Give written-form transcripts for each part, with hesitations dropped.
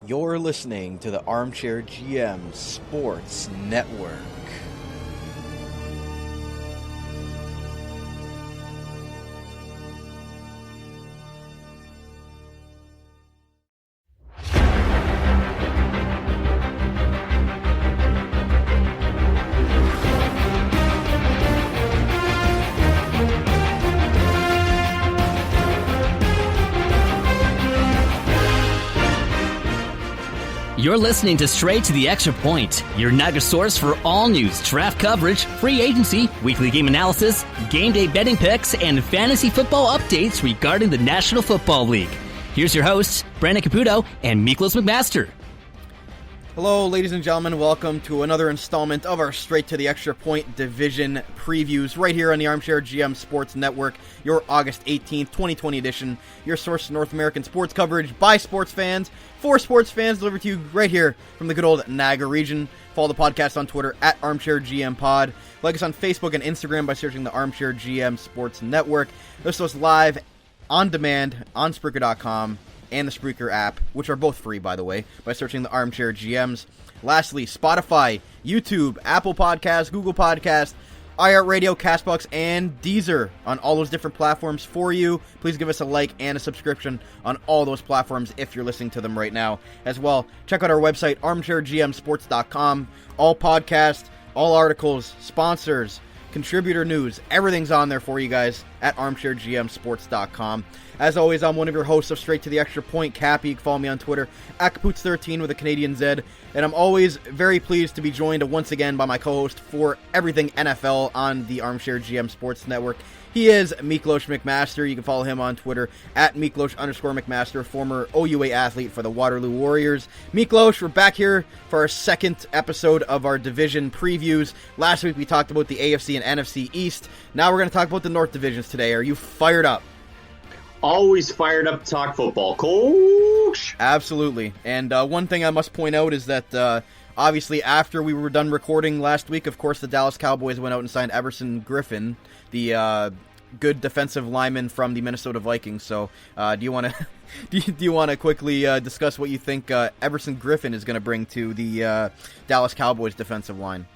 You're listening to the Armchair GM Sports Network. You're listening to Straight to the Extra Point, your nugget source for all news, draft coverage, free agency, weekly game analysis, game day betting picks, and fantasy football updates regarding the National Football League. Here's your hosts, Brandon Caputo and Miklos McMaster. Hello, ladies and gentlemen. Welcome to another installment of our Straight to the Extra Point Division Previews right here on the Armchair GM Sports Network, your August 18th, 2020 edition, your source of North American sports coverage by sports fans, for sports fans, delivered to you right here from the good old Niagara region. Follow the podcast on Twitter at Armchair GM Pod. Like us on Facebook and Instagram by searching the Armchair GM Sports Network. Listen to us live, on demand, on Spreaker.com. and the Spreaker app, which are both free, by the way, by searching the Armchair GMs. Lastly, Spotify, YouTube, Apple Podcasts, Google Podcasts, iHeartRadio, CastBox, and Deezer on all those different platforms for you. Please give us a like and a subscription on all those platforms if you're listening to them right now. As well, check out our website, armchairgmsports.com. All podcasts, all articles, sponsors, contributor news, everything's on there for you guys at armchairgmsports.com. As always, I'm one of your hosts of Straight to the Extra Point, Cappy. You can follow me on Twitter at Caputs13 with a Canadian Z. And I'm always very pleased to be joined once again by my co-host for everything NFL on the Armchair GM Sports Network. He is Miklos McMaster. You can follow him on Twitter at Miklos_McMaster, former OUA athlete for the Waterloo Warriors. Miklos, we're back here for our second episode of our division previews. Last week we talked about the AFC and NFC East. Now we're going to talk about the North Divisions today. Are you fired up? Always fired up to talk football, Coach. Absolutely. And one thing I must point out is that obviously after we were done recording last week, of course, the Dallas Cowboys went out and signed Everson Griffin, the good defensive lineman from the Minnesota Vikings. So do you want to do you want to quickly discuss what you think Everson Griffin is going to bring to the Dallas Cowboys defensive line?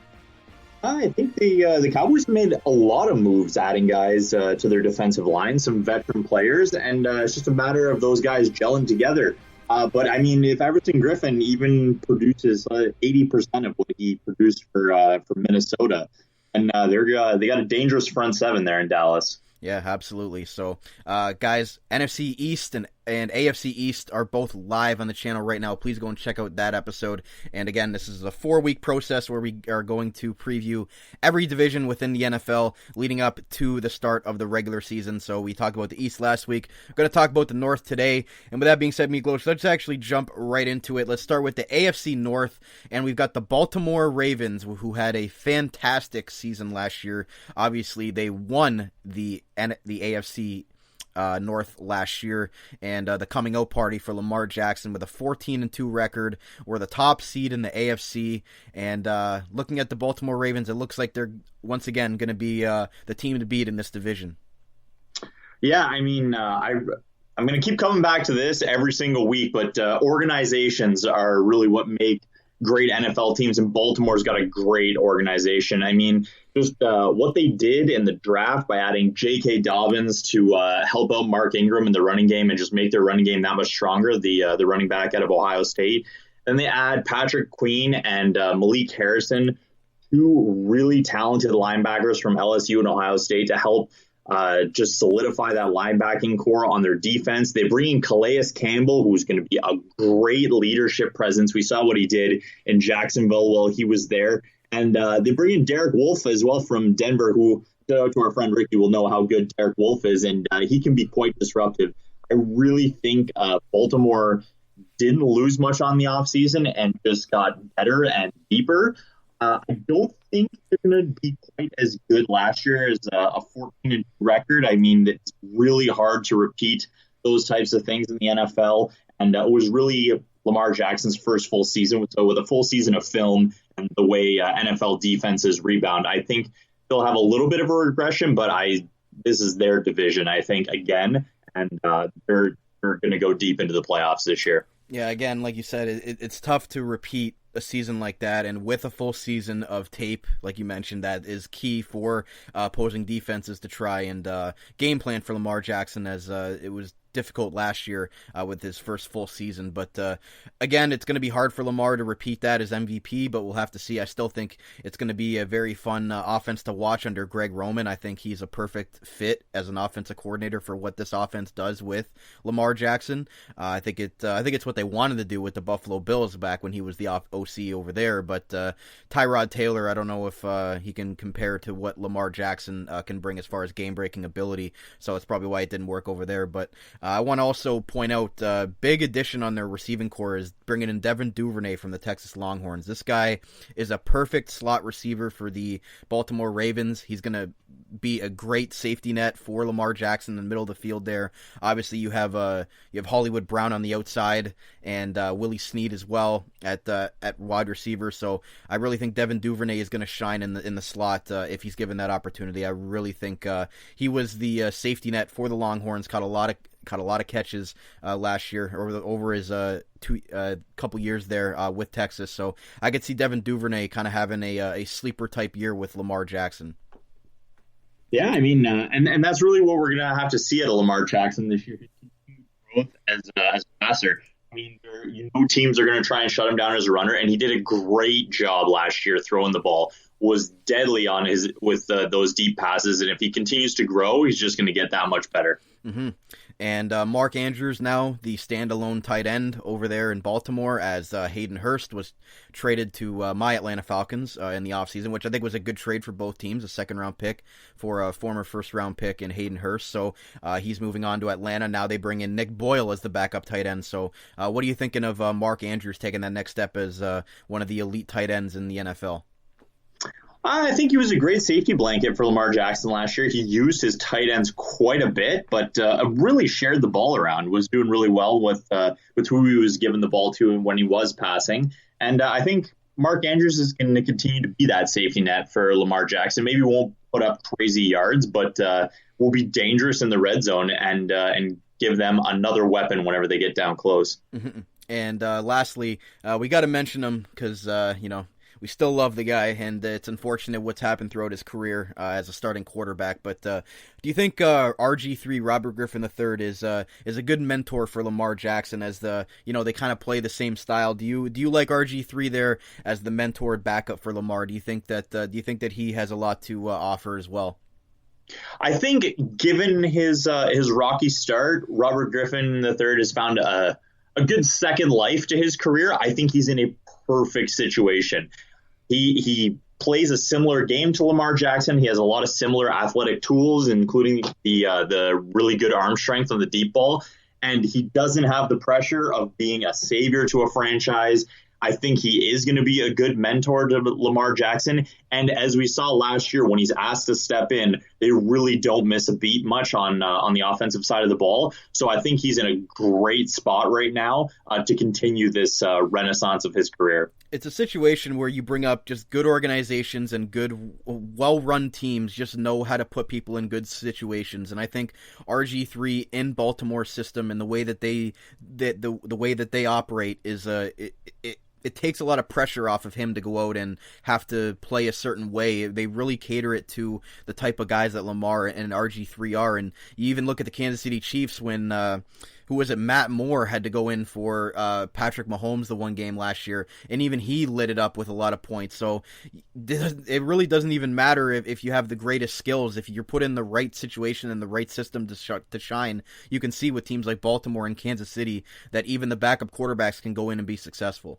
I think the Cowboys made a lot of moves adding guys to their defensive line, some veteran players, and it's just a matter of those guys gelling together. But, I mean, if Everson Griffin even produces 80% of what he produced for Minnesota, and they got a dangerous front seven there in Dallas. Yeah, absolutely. So, guys, NFC East and AFC East are both live on the channel right now. Please go and check out that episode. And again, this is a 4-week process where we are going to preview every division within the NFL leading up to the start of the regular season. So we talked about the East last week. We're going to talk about the North today. And with that being said, Miklos, let's actually jump right into it. Let's start with the AFC North. And we've got the Baltimore Ravens, who had a fantastic season last year. Obviously, they won the AFC North last year, and the coming out party for Lamar Jackson with a 14-2 record. We're the top seed in the AFC, and looking at the Baltimore Ravens, it looks like they're once again going to be the team to beat in this division. Yeah, I mean, I'm going to keep coming back to this every single week, but organizations are really what make great NFL teams, and Baltimore's got a great organization. I mean, just what they did in the draft by adding J.K. Dobbins to help out Mark Ingram in the running game and just make their running game that much stronger, the running back out of Ohio State. Then they add Patrick Queen and Malik Harrison, two really talented linebackers from LSU and Ohio State to help just solidify that linebacking core on their defense. They bring in Calais Campbell, who's going to be a great leadership presence. We saw what he did in Jacksonville while he was there. And they bring in Derek Wolfe as well from Denver, who, shout out to our friend Ricky, will know how good Derek Wolfe is, and he can be quite disruptive. I really think Baltimore didn't lose much on the offseason and just got better and deeper. I don't think they're going to be quite as good last year as a 14-2 record. I mean, it's really hard to repeat those types of things in the NFL. And it was really Lamar Jackson's first full season. So with a full season of film and the way NFL defenses rebound, I think they'll have a little bit of a regression, but this is their division, I think, again. And they're going to go deep into the playoffs this year. Yeah, again, like you said, it's tough to repeat a season like that, and with a full season of tape, like you mentioned, that is key for opposing defenses to try and game plan for Lamar Jackson, as it was difficult last year with his first full season. But again, it's going to be hard for Lamar to repeat that as MVP, but we'll have to see. I still think it's going to be a very fun offense to watch under Greg Roman. I think he's a perfect fit as an offensive coordinator for what this offense does with Lamar Jackson. I think it's what they wanted to do with the Buffalo Bills back when he was the OC over there. But Tyrod Taylor, I don't know if he can compare to what Lamar Jackson can bring as far as game-breaking ability, so that's probably why it didn't work over there. But I want to also point out big addition on their receiving core is bringing in Devin Duvernay from the Texas Longhorns. This guy is a perfect slot receiver for the Baltimore Ravens. He's going to be a great safety net for Lamar Jackson in the middle of the field there. Obviously, you have Hollywood Brown on the outside and Willie Snead as well at wide receiver. So I really think Devin Duvernay is going to shine in the slot if he's given that opportunity. I really think he was the safety net for the Longhorns. Caught a lot of catches last year over his couple years there with Texas. So I could see Devin Duvernay kind of having a sleeper type year with Lamar Jackson. Yeah, I mean, and that's really what we're going to have to see at Lamar Jackson this year. Growth as a passer. I mean, teams are going to try and shut him down as a runner, and he did a great job last year throwing the ball. Was deadly on those deep passes, and if he continues to grow, he's just going to get that much better. Mm-hmm. And Mark Andrews now the standalone tight end over there in Baltimore, as Hayden Hurst was traded to my Atlanta Falcons in the offseason, which I think was a good trade for both teams, a second-round pick for a former first-round pick in Hayden Hurst. So he's moving on to Atlanta. Now they bring in Nick Boyle as the backup tight end. So what are you thinking of Mark Andrews taking that next step as one of the elite tight ends in the NFL? I think he was a great safety blanket for Lamar Jackson last year. He used his tight ends quite a bit, but really shared the ball around, was doing really well with who he was giving the ball to and when he was passing. And I think Mark Andrews is going to continue to be that safety net for Lamar Jackson. Maybe won't put up crazy yards, but will be dangerous in the red zone and give them another weapon whenever they get down close. Mm-hmm. And lastly, we got to mention him because, we still love the guy, and it's unfortunate what's happened throughout his career as a starting quarterback. But do you think RG3, Robert Griffin III, is a good mentor for Lamar Jackson as they kind of play the same style? Do you like RG3 there as the mentored backup for Lamar? Do you think that he has a lot to offer as well? I think given his rocky start, Robert Griffin III has found a good second life to his career. I think he's in a perfect situation. He plays a similar game to Lamar Jackson. He has a lot of similar athletic tools, including the really good arm strength on the deep ball. And he doesn't have the pressure of being a savior to a franchise. I think he is going to be a good mentor to Lamar Jackson. And as we saw last year, when he's asked to step in, they really don't miss a beat much on the offensive side of the ball. So I think he's in a great spot right now to continue this renaissance of his career. It's a situation where you bring up just good organizations and good, well-run teams just know how to put people in good situations. And I think RG3 in Baltimore's system and the way that the way that they operate is it takes a lot of pressure off of him to go out and have to play a certain way. They really cater it to the type of guys that Lamar and RG3 are. And you even look at the Kansas City Chiefs when Matt Moore had to go in for Patrick Mahomes the one game last year, and even he lit it up with a lot of points. So it really doesn't even matter if you have the greatest skills. If you're put in the right situation and the right system to shine, you can see with teams like Baltimore and Kansas City that even the backup quarterbacks can go in and be successful.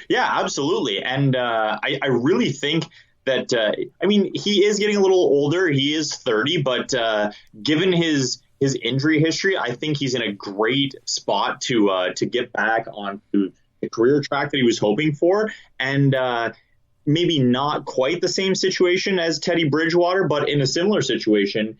Yeah, absolutely. And I really think that, he is getting a little older. He is 30, but given his injury history, I think he's in a great spot to get back onto the career track that he was hoping for. And maybe not quite the same situation as Teddy Bridgewater, but in a similar situation,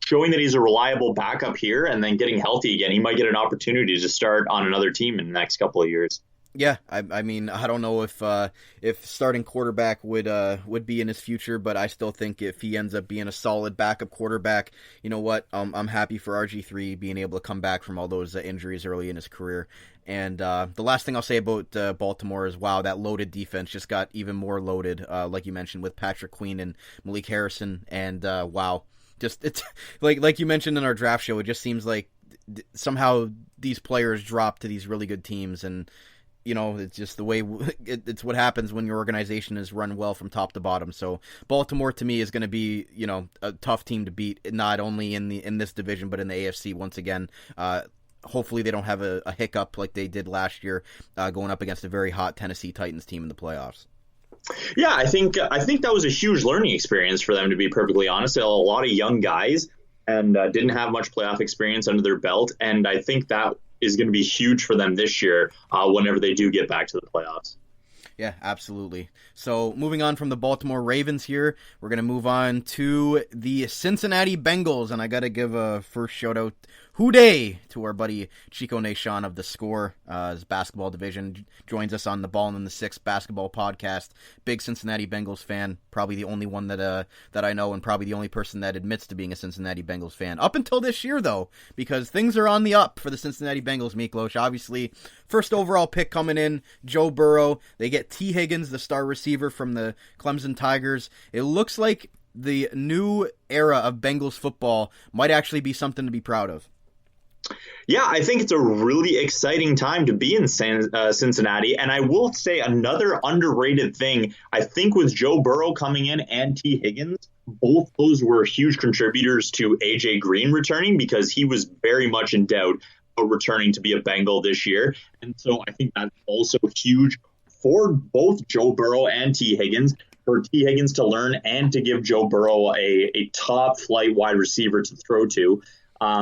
showing that he's a reliable backup here and then getting healthy again, he might get an opportunity to start on another team in the next couple of years. Yeah, I mean, I don't know if starting quarterback would be in his future, but I still think if he ends up being a solid backup quarterback, you know what? I'm happy for RG3 being able to come back from all those injuries early in his career. And the last thing I'll say about Baltimore is, wow, that loaded defense just got even more loaded, like you mentioned, with Patrick Queen and Malik Harrison. And wow, just it's like you mentioned in our draft show, it just seems like somehow these players drop to these really good teams, and you know, it's just the way it's what happens when your organization is run well from top to bottom. So Baltimore to me is going to be, you know, a tough team to beat, not only in this division but in the AFC once again. Hopefully they don't have a hiccup like they did last year, going up against a very hot Tennessee Titans team in the playoffs. Yeah, I think that was a huge learning experience for them, to be perfectly honest. A lot of young guys and didn't have much playoff experience under their belt, and I think that is going to be huge for them this year whenever they do get back to the playoffs. Yeah, absolutely. So moving on from the Baltimore Ravens here, we're going to move on to the Cincinnati Bengals, and I got to give a first shout out, hooday, to our buddy Chico Nation of The Score. His basketball division joins us on the Ball and the Six basketball podcast. Big Cincinnati Bengals fan, probably the only one that I know, and probably the only person that admits to being a Cincinnati Bengals fan. Up until this year, though, because things are on the up for the Cincinnati Bengals, Miklos. Obviously, first overall pick coming in, Joe Burrow. They get T. Higgins, the star receiver from the Clemson Tigers. It looks like the new era of Bengals football might actually be something to be proud of. Yeah, I think it's a really exciting time to be in Cincinnati. And I will say another underrated thing, I think with Joe Burrow coming in and T. Higgins, both those were huge contributors to A.J. Green returning, because he was very much in doubt about returning to be a Bengal this year. And so I think that's also huge for both Joe Burrow and T. Higgins, for T. Higgins to learn and to give Joe Burrow a top flight wide receiver to throw to.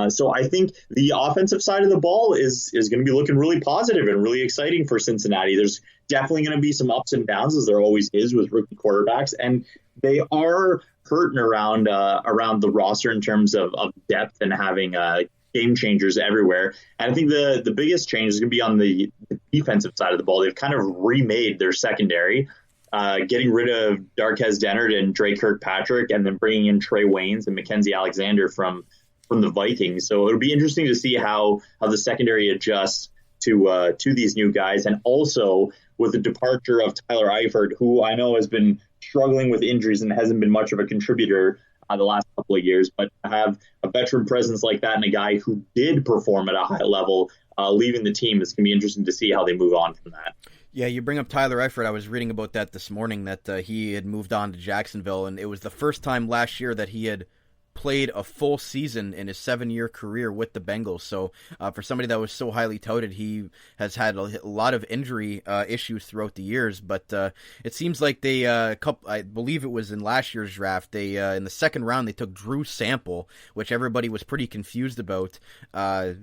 So I think the offensive side of the ball is going to be looking really positive and really exciting for Cincinnati. There's definitely going to be some ups and downs, as there always is with rookie quarterbacks, and they are hurting around the roster in terms of depth and having game changers everywhere. And I think the biggest change is going to be on the defensive side of the ball. They've kind of remade their secondary, getting rid of Darquez Dennard and Drake Kirkpatrick, and then bringing in Trey Waynes and Mackenzie Alexander from the Vikings. So it'll be interesting to see how the secondary adjusts to these new guys. And also with the departure of Tyler Eifert, who I know has been struggling with injuries and hasn't been much of a contributor the last couple of years, but to have a veteran presence like that and a guy who did perform at a high level leaving the team, it's going to be interesting to see how they move on from that. Yeah, you bring up Tyler Eifert. I was reading about that this morning, that he had moved on to Jacksonville, and it was the first time last year that he had played a full season in his 7-year career with the Bengals. So for somebody that was so highly touted, he has had a lot of injury issues throughout the years. But it seems like they, I believe it was in last year's draft, they in the second round, they took Drew Sample, which everybody was pretty confused about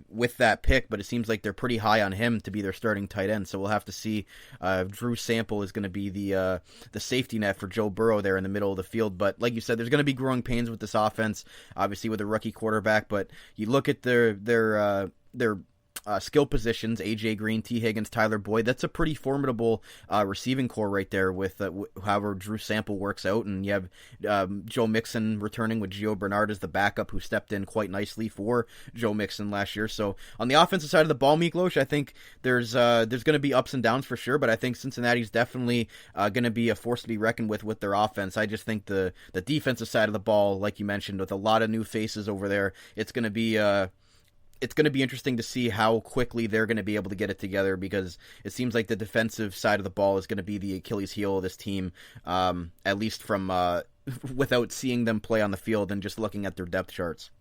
with that pick. But it seems like they're pretty high on him to be their starting tight end. So we'll have to see if Drew Sample is going to be the safety net for Joe Burrow there in the middle of the field. But like you said, there's going to be growing pains with this offense, obviously with a rookie quarterback, but you look at their skill positions, A.J. Green, T. Higgins, Tyler Boyd, that's a pretty formidable receiving core right there with however Drew Sample works out. And you have Joe Mixon returning with Gio Bernard as the backup, who stepped in quite nicely for Joe Mixon last year. So on the offensive side of the ball, Miklos, I think there's going to be ups and downs for sure, but I think Cincinnati's definitely going to be a force to be reckoned with their offense. I just think the defensive side of the ball, like you mentioned, with a lot of new faces over there, it's going to be interesting to see how quickly they're going to be able to get it together, because it seems like the defensive side of the ball is going to be the Achilles heel of this team, at least from without seeing them play on the field and just looking at their depth charts.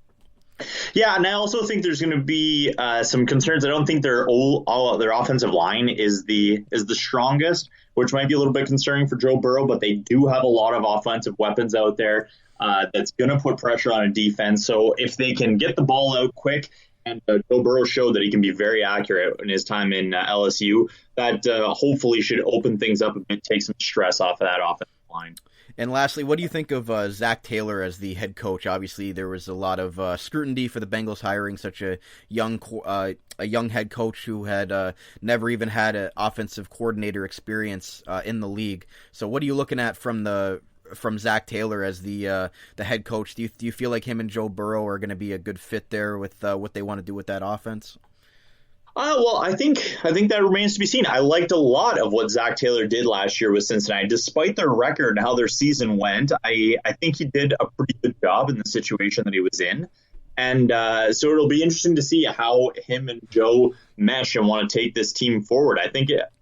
Yeah, and I also think there's going to be some concerns. I don't think their offensive line is the strongest, which might be a little bit concerning for Joe Burrow, but they do have a lot of offensive weapons out there that's going to put pressure on a defense. So if they can get the ball out quick, and Joe Burrow showed that he can be very accurate in his time in LSU, that hopefully should open things up a bit, take some stress off of that offensive line. And lastly, what do you think of Zach Taylor as the head coach? Obviously, there was a lot of scrutiny for the Bengals hiring such a young head coach who had never even had an offensive coordinator experience in the league. So, what are you looking at from Zach Taylor as the head coach? Do you feel like him and Joe Burrow are going to be a good fit there with what they want to do with that offense? Well, I think that remains to be seen. I liked a lot of what Zach Taylor did last year with Cincinnati. Despite their record and how their season went, I think he did a pretty good job in the situation that he was in. And so it'll be interesting to see how him and Joe mesh and want to take this team forward.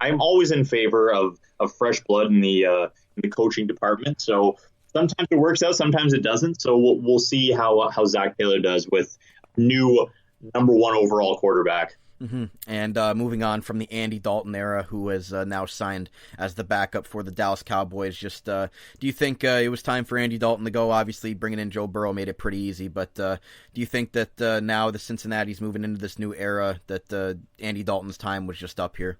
I'm always in favor of fresh blood in the coaching department. So sometimes it works out, sometimes it doesn't. So we'll see how Zach Taylor does with new number 1 overall quarterback. Mm-hmm. And moving on from the Andy Dalton era, who has now signed as the backup for the Dallas Cowboys, do you think it was time for Andy Dalton to go? Obviously, bringing in Joe Burrow made it pretty easy, but do you think that now the Cincinnati's moving into this new era, that Andy Dalton's time was just up here?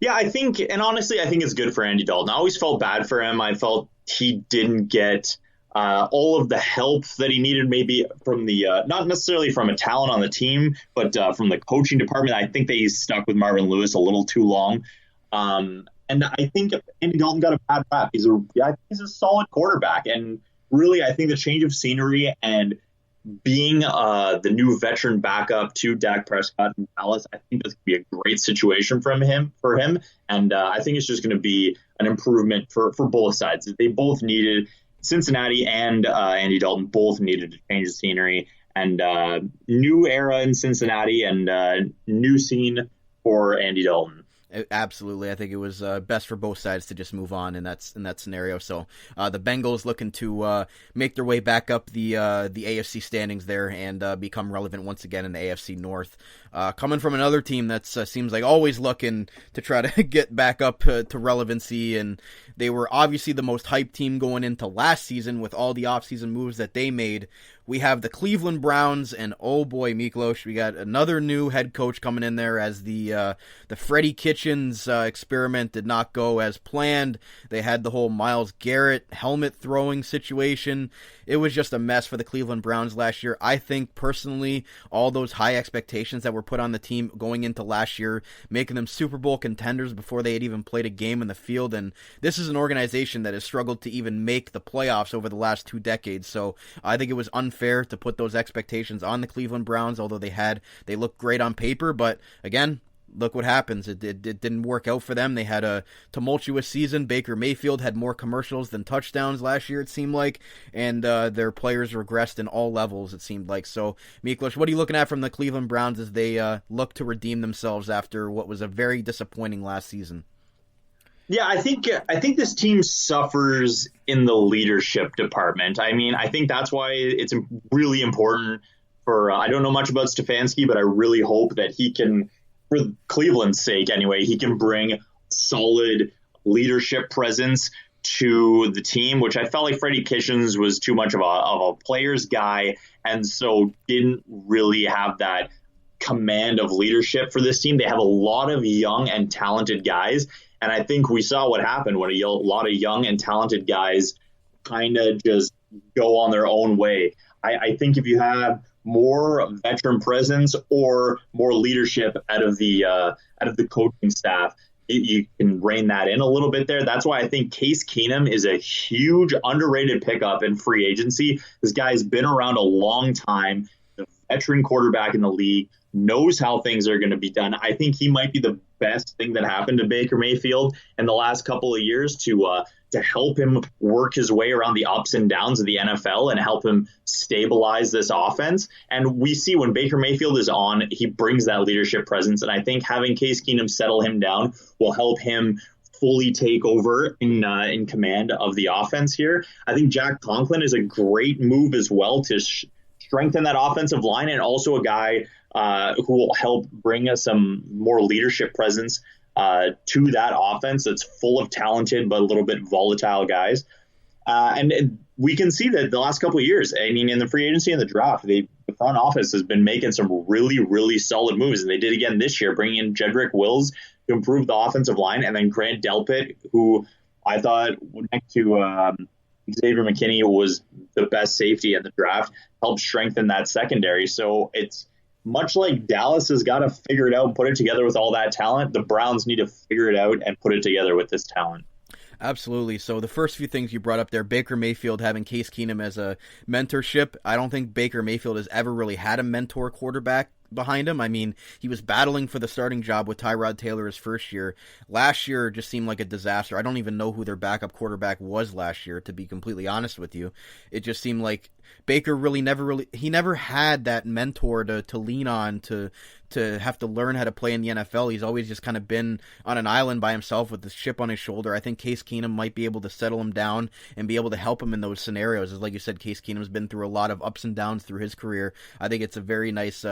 Yeah, I think it's good for Andy Dalton. I always felt bad for him. I felt he didn't get all of the help that he needed, maybe from the not necessarily from a talent on the team, but from the coaching department. I think they stuck with Marvin Lewis a little too long. And I think Andy Dalton got a bad rap. He's a solid quarterback. And really, I think the change of scenery and being the new veteran backup to Dak Prescott in Dallas, I think that's going to be a great situation for him. And I think it's just going to be an improvement for both sides. They both needed Cincinnati and Andy Dalton both needed to change the scenery, and new era in Cincinnati and new scene for Andy Dalton. Absolutely. I think it was best for both sides to just move on in that scenario. So the Bengals looking to make their way back up the AFC standings there and become relevant once again in the AFC North. Coming from another team that seems like always looking to try to get back up to relevancy, and they were obviously the most hyped team going into last season with all the offseason moves that they made. We have the Cleveland Browns, and oh boy, Miklos, we got another new head coach coming in there as the Freddie Kitchens experiment did not go as planned. They had the whole Myles Garrett helmet throwing situation. It was just a mess for the Cleveland Browns last year. I think personally, all those high expectations that were put on the team going into last year, making them Super Bowl contenders before they had even played a game in the field. And this is an organization that has struggled to even make the playoffs over the last 2 decades. So I think it was unfair to put those expectations on the Cleveland Browns, although they looked great on paper. But again, look what happens. It didn't work out for them. They had a tumultuous season. Baker Mayfield had more commercials than touchdowns last year, it seemed like, and their players regressed in all levels, it seemed like. So, Miklos, what are you looking at from the Cleveland Browns as they look to redeem themselves after what was a very disappointing last season? Yeah, I think this team suffers in the leadership department. I mean, I think that's why it's really important for I don't know much about Stefanski, but I really hope that he can, for Cleveland's sake anyway, he can bring solid leadership presence to the team, which I felt like Freddie Kitchens was too much of a player's guy, and so didn't really have that command of leadership for this team. They have a lot of young and talented guys, and I think we saw what happened when a lot of young and talented guys kind of just go on their own way. I think if you have more veteran presence or more leadership out of the coaching staff, you can rein that in a little bit there. That's why I think Case Keenum is a huge underrated pickup in free agency. This guy's been around a long time, the veteran quarterback in the league, knows how things are going to be done. I think he might be the best thing that happened to Baker Mayfield in the last couple of years to help him work his way around the ups and downs of the NFL and help him stabilize this offense. And we see when Baker Mayfield is on, he brings that leadership presence. And I think having Case Keenum settle him down will help him fully take over in command of the offense here. I think Jack Conklin is a great move as well to strengthen that offensive line, and also a guy who will help bring us some more leadership presence to that offense that's full of talented but a little bit volatile guys. And we can see that the last couple of years, I mean, in the free agency and the draft, the front office has been making some really, really solid moves. And they did again this year, bringing in Jedrick Wills to improve the offensive line, and then Grant Delpit, who I thought next to Xavier McKinney was the best safety in the draft, helped strengthen that secondary. So it's much like Dallas has got to figure it out and put it together with all that talent. The Browns need to figure it out and put it together with this talent. Absolutely. So the first few things you brought up there, Baker Mayfield having Case Keenum as a mentorship. I don't think Baker Mayfield has ever really had a mentor quarterback behind him. I mean, he was battling for the starting job with Tyrod Taylor his first year. Last year just seemed like a disaster. I don't even know who their backup quarterback was last year, to be completely honest with you. It just seemed like Baker never had that mentor to lean on, to have to learn how to play in the NFL. He's always just kind of been on an island by himself with this chip on his shoulder. I think Case Keenum might be able to settle him down and be able to help him in those scenarios. As like you said, Case Keenum's been through a lot of ups and downs through his career. I think it's a very nice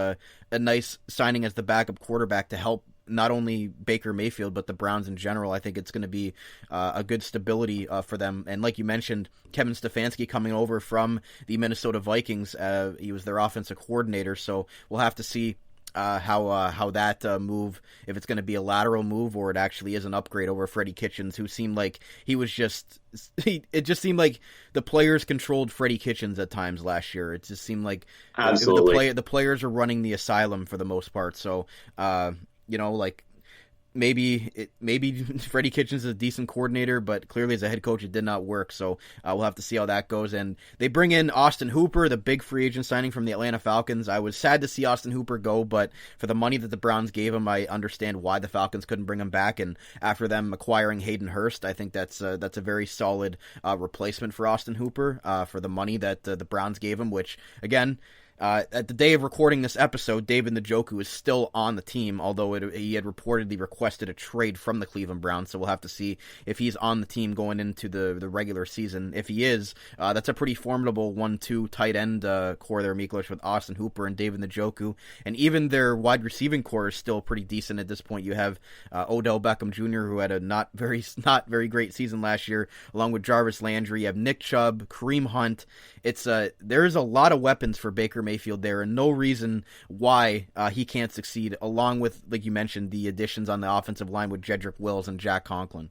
signing as the backup quarterback to help not only Baker Mayfield, but the Browns in general. I think it's going to be a good stability for them. And like you mentioned, Kevin Stefanski coming over from the Minnesota Vikings. He was their offensive coordinator, so we'll have to see how that move, if it's going to be a lateral move or it actually is an upgrade over Freddie Kitchens, who seemed like it just seemed like the players controlled Freddie Kitchens at times last year. It just seemed like the players are running the asylum for the most part. So, maybe Freddie Kitchens is a decent coordinator, but clearly as a head coach it did not work. So we'll have to see how that goes. And they bring in Austin Hooper, the big free agent signing from the Atlanta Falcons. I was sad to see Austin Hooper go, but for the money that the Browns gave him, I understand why the Falcons couldn't bring him back. And after them acquiring Hayden Hurst, I think that's a very solid replacement for Austin Hooper for the money that the Browns gave him, which again, at the day of recording this episode, David Njoku is still on the team, although he had reportedly requested a trade from the Cleveland Browns, so we'll have to see if he's on the team going into the regular season. If he is, that's a pretty formidable 1-2 tight end core there, Miklos, with Austin Hooper and David Njoku, and even their wide receiving core is still pretty decent at this point. You have Odell Beckham Jr., who had a not very great season last year, along with Jarvis Landry. You have Nick Chubb, Kareem Hunt. There's a lot of weapons for Baker Mayfield there, and no reason why he can't succeed, along with, like you mentioned, the additions on the offensive line with Jedrick Wills and Jack Conklin.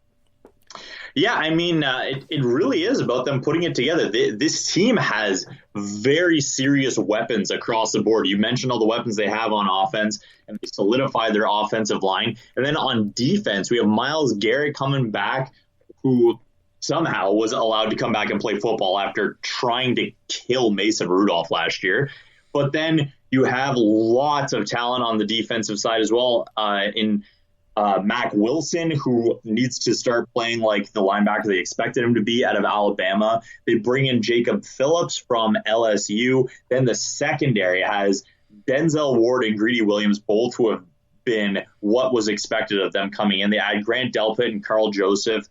Yeah, I mean, it really is about them putting it together. This team has very serious weapons across the board. You mentioned all the weapons they have on offense, and they solidify their offensive line. And then on defense, we have Myles Garrett coming back, who somehow was allowed to come back and play football after trying to kill Mason Rudolph last year. But then you have lots of talent on the defensive side as well in Mack Wilson, who needs to start playing like the linebacker they expected him to be out of Alabama. They bring in Jacob Phillips from LSU. Then the secondary has Denzel Ward and Greedy Williams, both who have been what was expected of them coming in. They add Grant Delpit and Carl Joseph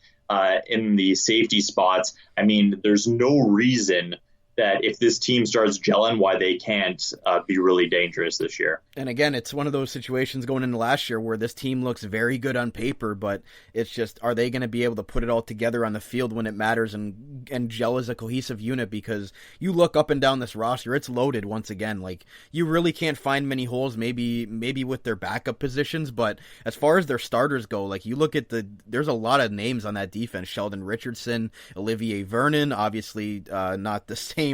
in the safety spots. I mean, there's no reason that if this team starts gelling, why they can't be really dangerous this year. And again, it's one of those situations going into last year where this team looks very good on paper, but it's just, are they going to be able to put it all together on the field when it matters and gel as a cohesive unit? Because you look up and down this roster, it's loaded once again. Like, you really can't find many holes, maybe with their backup positions, but as far as their starters go, like, you look at there's a lot of names on that defense. Sheldon Richardson, Olivier Vernon, obviously not the same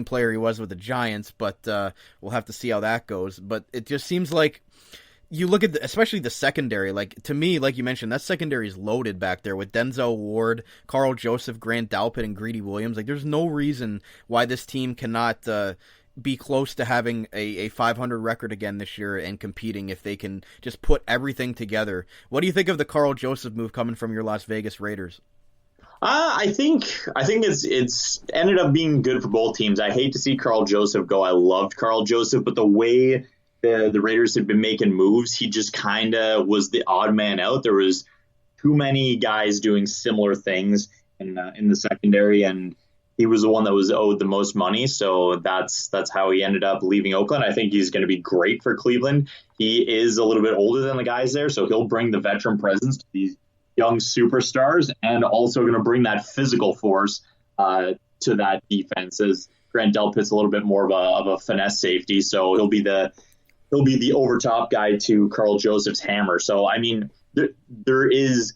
player he was with the Giants, but we'll have to see how that goes. But it just seems like you look at especially the secondary, like, to me, like you mentioned, that secondary is loaded back there with Denzel Ward, Carl Joseph, Grant Dalpit, and Greedy Williams. Like, there's no reason why this team cannot be close to having a 500 record again this year and competing if they can just put everything together. What do you think of the Carl Joseph move coming from your Las Vegas Raiders? I think it's ended up being good for both teams. I hate to see Carl Joseph go. I loved Carl Joseph, but the way the Raiders had been making moves, he just kind of was the odd man out. There was too many guys doing similar things in the secondary, and he was the one that was owed the most money. So that's how he ended up leaving Oakland. I think he's going to be great for Cleveland. He is a little bit older than the guys there, so he'll bring the veteran presence to these young superstars, and also going to bring that physical force to that defense. As Grant Delpit's a little bit more of a finesse safety, so he'll be the overtop guy to Carl Joseph's hammer. So I mean, there is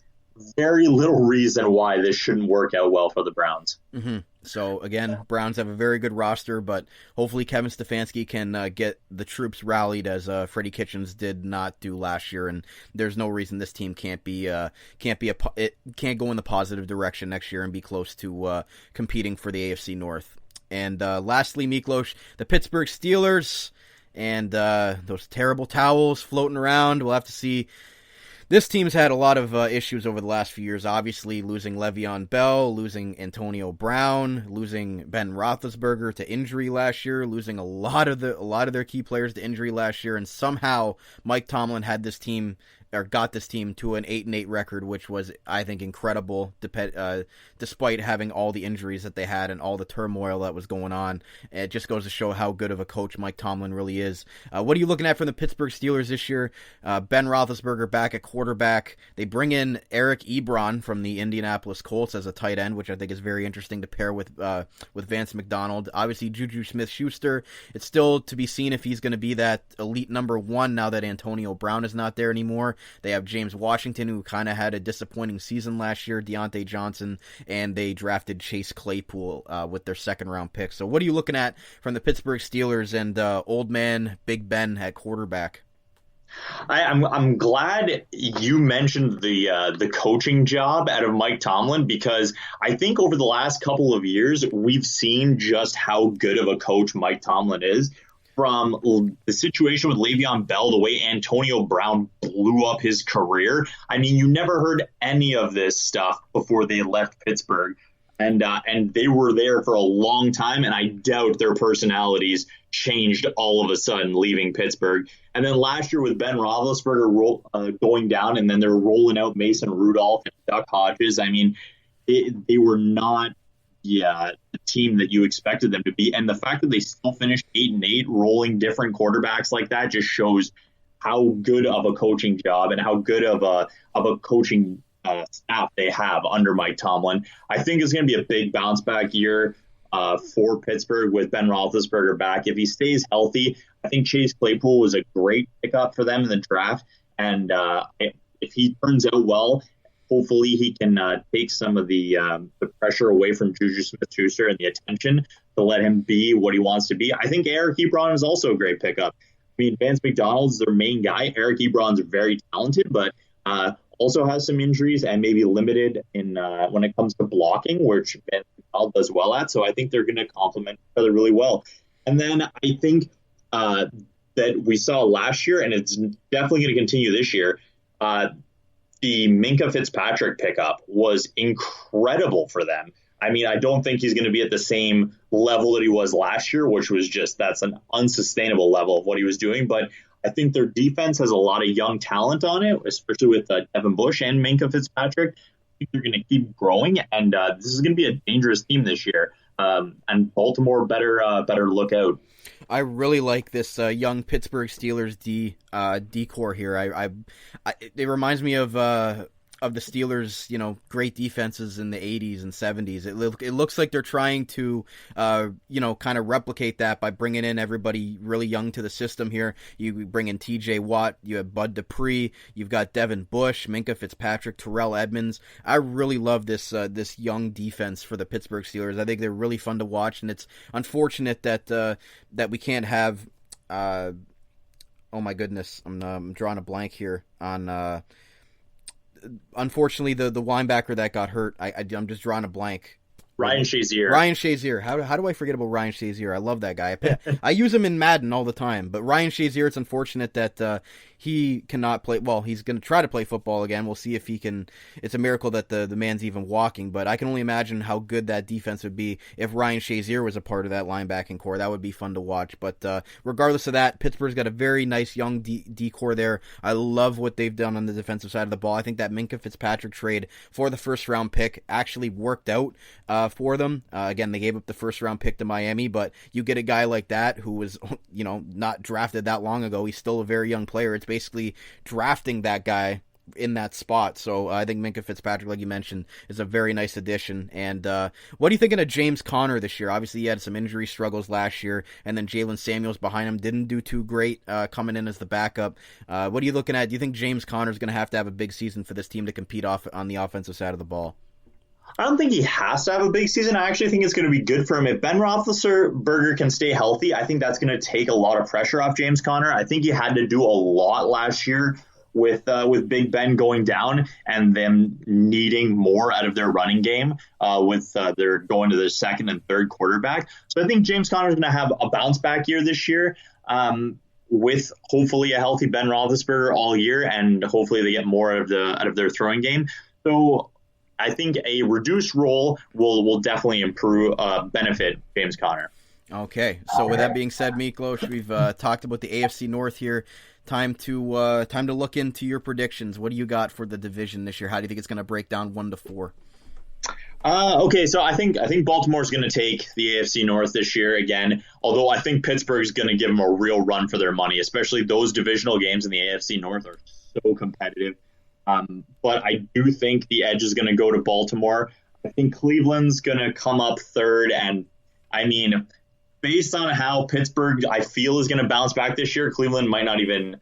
very little reason why this shouldn't work out well for the Browns. Mm-hmm. So, again, Browns have a very good roster, but hopefully Kevin Stefanski can get the troops rallied as Freddie Kitchens did not do last year, and there's no reason this team can't go in the positive direction next year and be close to competing for the AFC North. And lastly, Miklos, the Pittsburgh Steelers and those terrible towels floating around. We'll have to see. This team's had a lot of issues over the last few years, obviously losing Le'Veon Bell, losing Antonio Brown, losing Ben Roethlisberger to injury last year, losing a lot of their key players to injury last year, and somehow Mike Tomlin had this team, or got this team to an 8-8 record, which was, I think, incredible, despite having all the injuries that they had and all the turmoil that was going on. It just goes to show how good of a coach Mike Tomlin really is. What are you looking at from the Pittsburgh Steelers this year? Ben Roethlisberger back at quarterback. They bring in Eric Ebron from the Indianapolis Colts as a tight end, which I think is very interesting to pair with Vance McDonald. Obviously, Juju Smith-Schuster. It's still to be seen if he's going to be that elite number one now that Antonio Brown is not there anymore. They have James Washington, who kind of had a disappointing season last year, Deontay Johnson, and they drafted Chase Claypool with their second-round pick. So what are you looking at from the Pittsburgh Steelers and old man Big Ben at quarterback? I'm glad you mentioned the coaching job out of Mike Tomlin, because I think over the last couple of years, we've seen just how good of a coach Mike Tomlin is. From the situation with Le'Veon Bell, the way Antonio Brown blew up his career. I mean, you never heard any of this stuff before they left Pittsburgh. And they were there for a long time, and I doubt their personalities changed all of a sudden leaving Pittsburgh. And then last year with Ben Roethlisberger going down, and then they're rolling out Mason Rudolph and Duck Hodges. I mean, they were not the team that you expected them to be. And the fact that they still finished 8-8, rolling different quarterbacks like that, just shows how good of a coaching job and how good of a coaching staff they have under Mike Tomlin. I think it's going to be a big bounce back year for Pittsburgh with Ben Roethlisberger back. If he stays healthy, I think Chase Claypool was a great pickup for them in the draft. And if he turns out well, hopefully he can take some of the pressure away from Juju Smith-Schuster and the attention to let him be what he wants to be. I think Eric Ebron is also a great pickup. I mean, Vance McDonald's their main guy. Eric Ebron's very talented, but also has some injuries and maybe limited in when it comes to blocking, which Vance McDonald does well at. So I think they're going to complement each other really well. And then I think that we saw last year, and it's definitely going to continue this year, the Minkah Fitzpatrick pickup was incredible for them. I mean, I don't think he's going to be at the same level that he was last year, which was that's an unsustainable level of what he was doing. But I think their defense has a lot of young talent on it, especially with Devin Bush and Minkah Fitzpatrick. I think they're going to keep growing, and this is going to be a dangerous team this year. And Baltimore better look out. I really like this young Pittsburgh Steelers decor here. It reminds me of the Steelers, great defenses in the 80s and 70s. It looks like they're trying to, kind of replicate that by bringing in everybody really young to the system here. You bring in T.J. Watt, you have Bud Dupree, you've got Devin Bush, Minkah Fitzpatrick, Terrell Edmonds. I really love this young defense for the Pittsburgh Steelers. I think they're really fun to watch, and it's unfortunate that we can't have. Oh my goodness, I'm drawing a blank here on. Unfortunately, the linebacker that got hurt, I'm just drawing a blank. Ryan Shazier. Ryan Shazier. How do I forget about Ryan Shazier? I love that guy. I use him in Madden all the time. But Ryan Shazier, it's unfortunate that he cannot play. Well, he's going to try to play football again. We'll see if he can. It's a miracle that the man's even walking. But I can only imagine how good that defense would be if Ryan Shazier was a part of that linebacking core. That would be fun to watch. But regardless of that, Pittsburgh's got a very nice young D-core there. I love what they've done on the defensive side of the ball. I think that Minkah Fitzpatrick trade for the first-round pick actually worked out for them. Again, they gave up the first-round pick to Miami, but you get a guy like that who was, not drafted that long ago. He's still a very young player. It's basically drafting that guy in that spot. So I think Minkah Fitzpatrick, like you mentioned, is a very nice addition. And what are you thinking of James Conner this year? Obviously, he had some injury struggles last year, and then Jalen Samuels behind him didn't do too great coming in as the backup. What are you looking at? Do you think James Conner is going to have a big season for this team to compete off on the offensive side of the ball? I don't think he has to have a big season. I actually think it's going to be good for him. If Ben Roethlisberger can stay healthy, I think that's going to take a lot of pressure off James Conner. I think he had to do a lot last year with Big Ben going down and them needing more out of their running game with their going to the second and third quarterback. So I think James Conner is going to have a bounce back year this year with hopefully a healthy Ben Roethlisberger all year, and hopefully they get more out of their throwing game. So I think a reduced role will definitely benefit James Conner. Okay, so with that being said, Miklos, we've talked about the AFC North here. Time to look into your predictions. What do you got for the division this year? How do you think it's going to break down 1-4? Okay, so I think Baltimore's going to take the AFC North this year again, although I think Pittsburgh's going to give them a real run for their money, especially those divisional games in the AFC North are so competitive. But I do think the edge is going to go to Baltimore. I think Cleveland's going to come up third. And I mean, based on how Pittsburgh, I feel, is going to bounce back this year, Cleveland might not even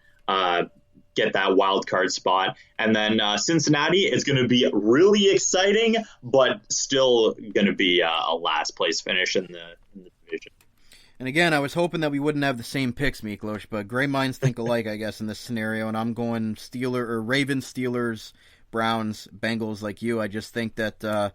get that wild card spot. And then Cincinnati is going to be really exciting, but still going to be a last place finish in the division. And again, I was hoping that we wouldn't have the same picks, Miklos, but gray minds think alike, I guess, in this scenario. And I'm going Ravens, Steelers, Browns, Bengals like you. I just think that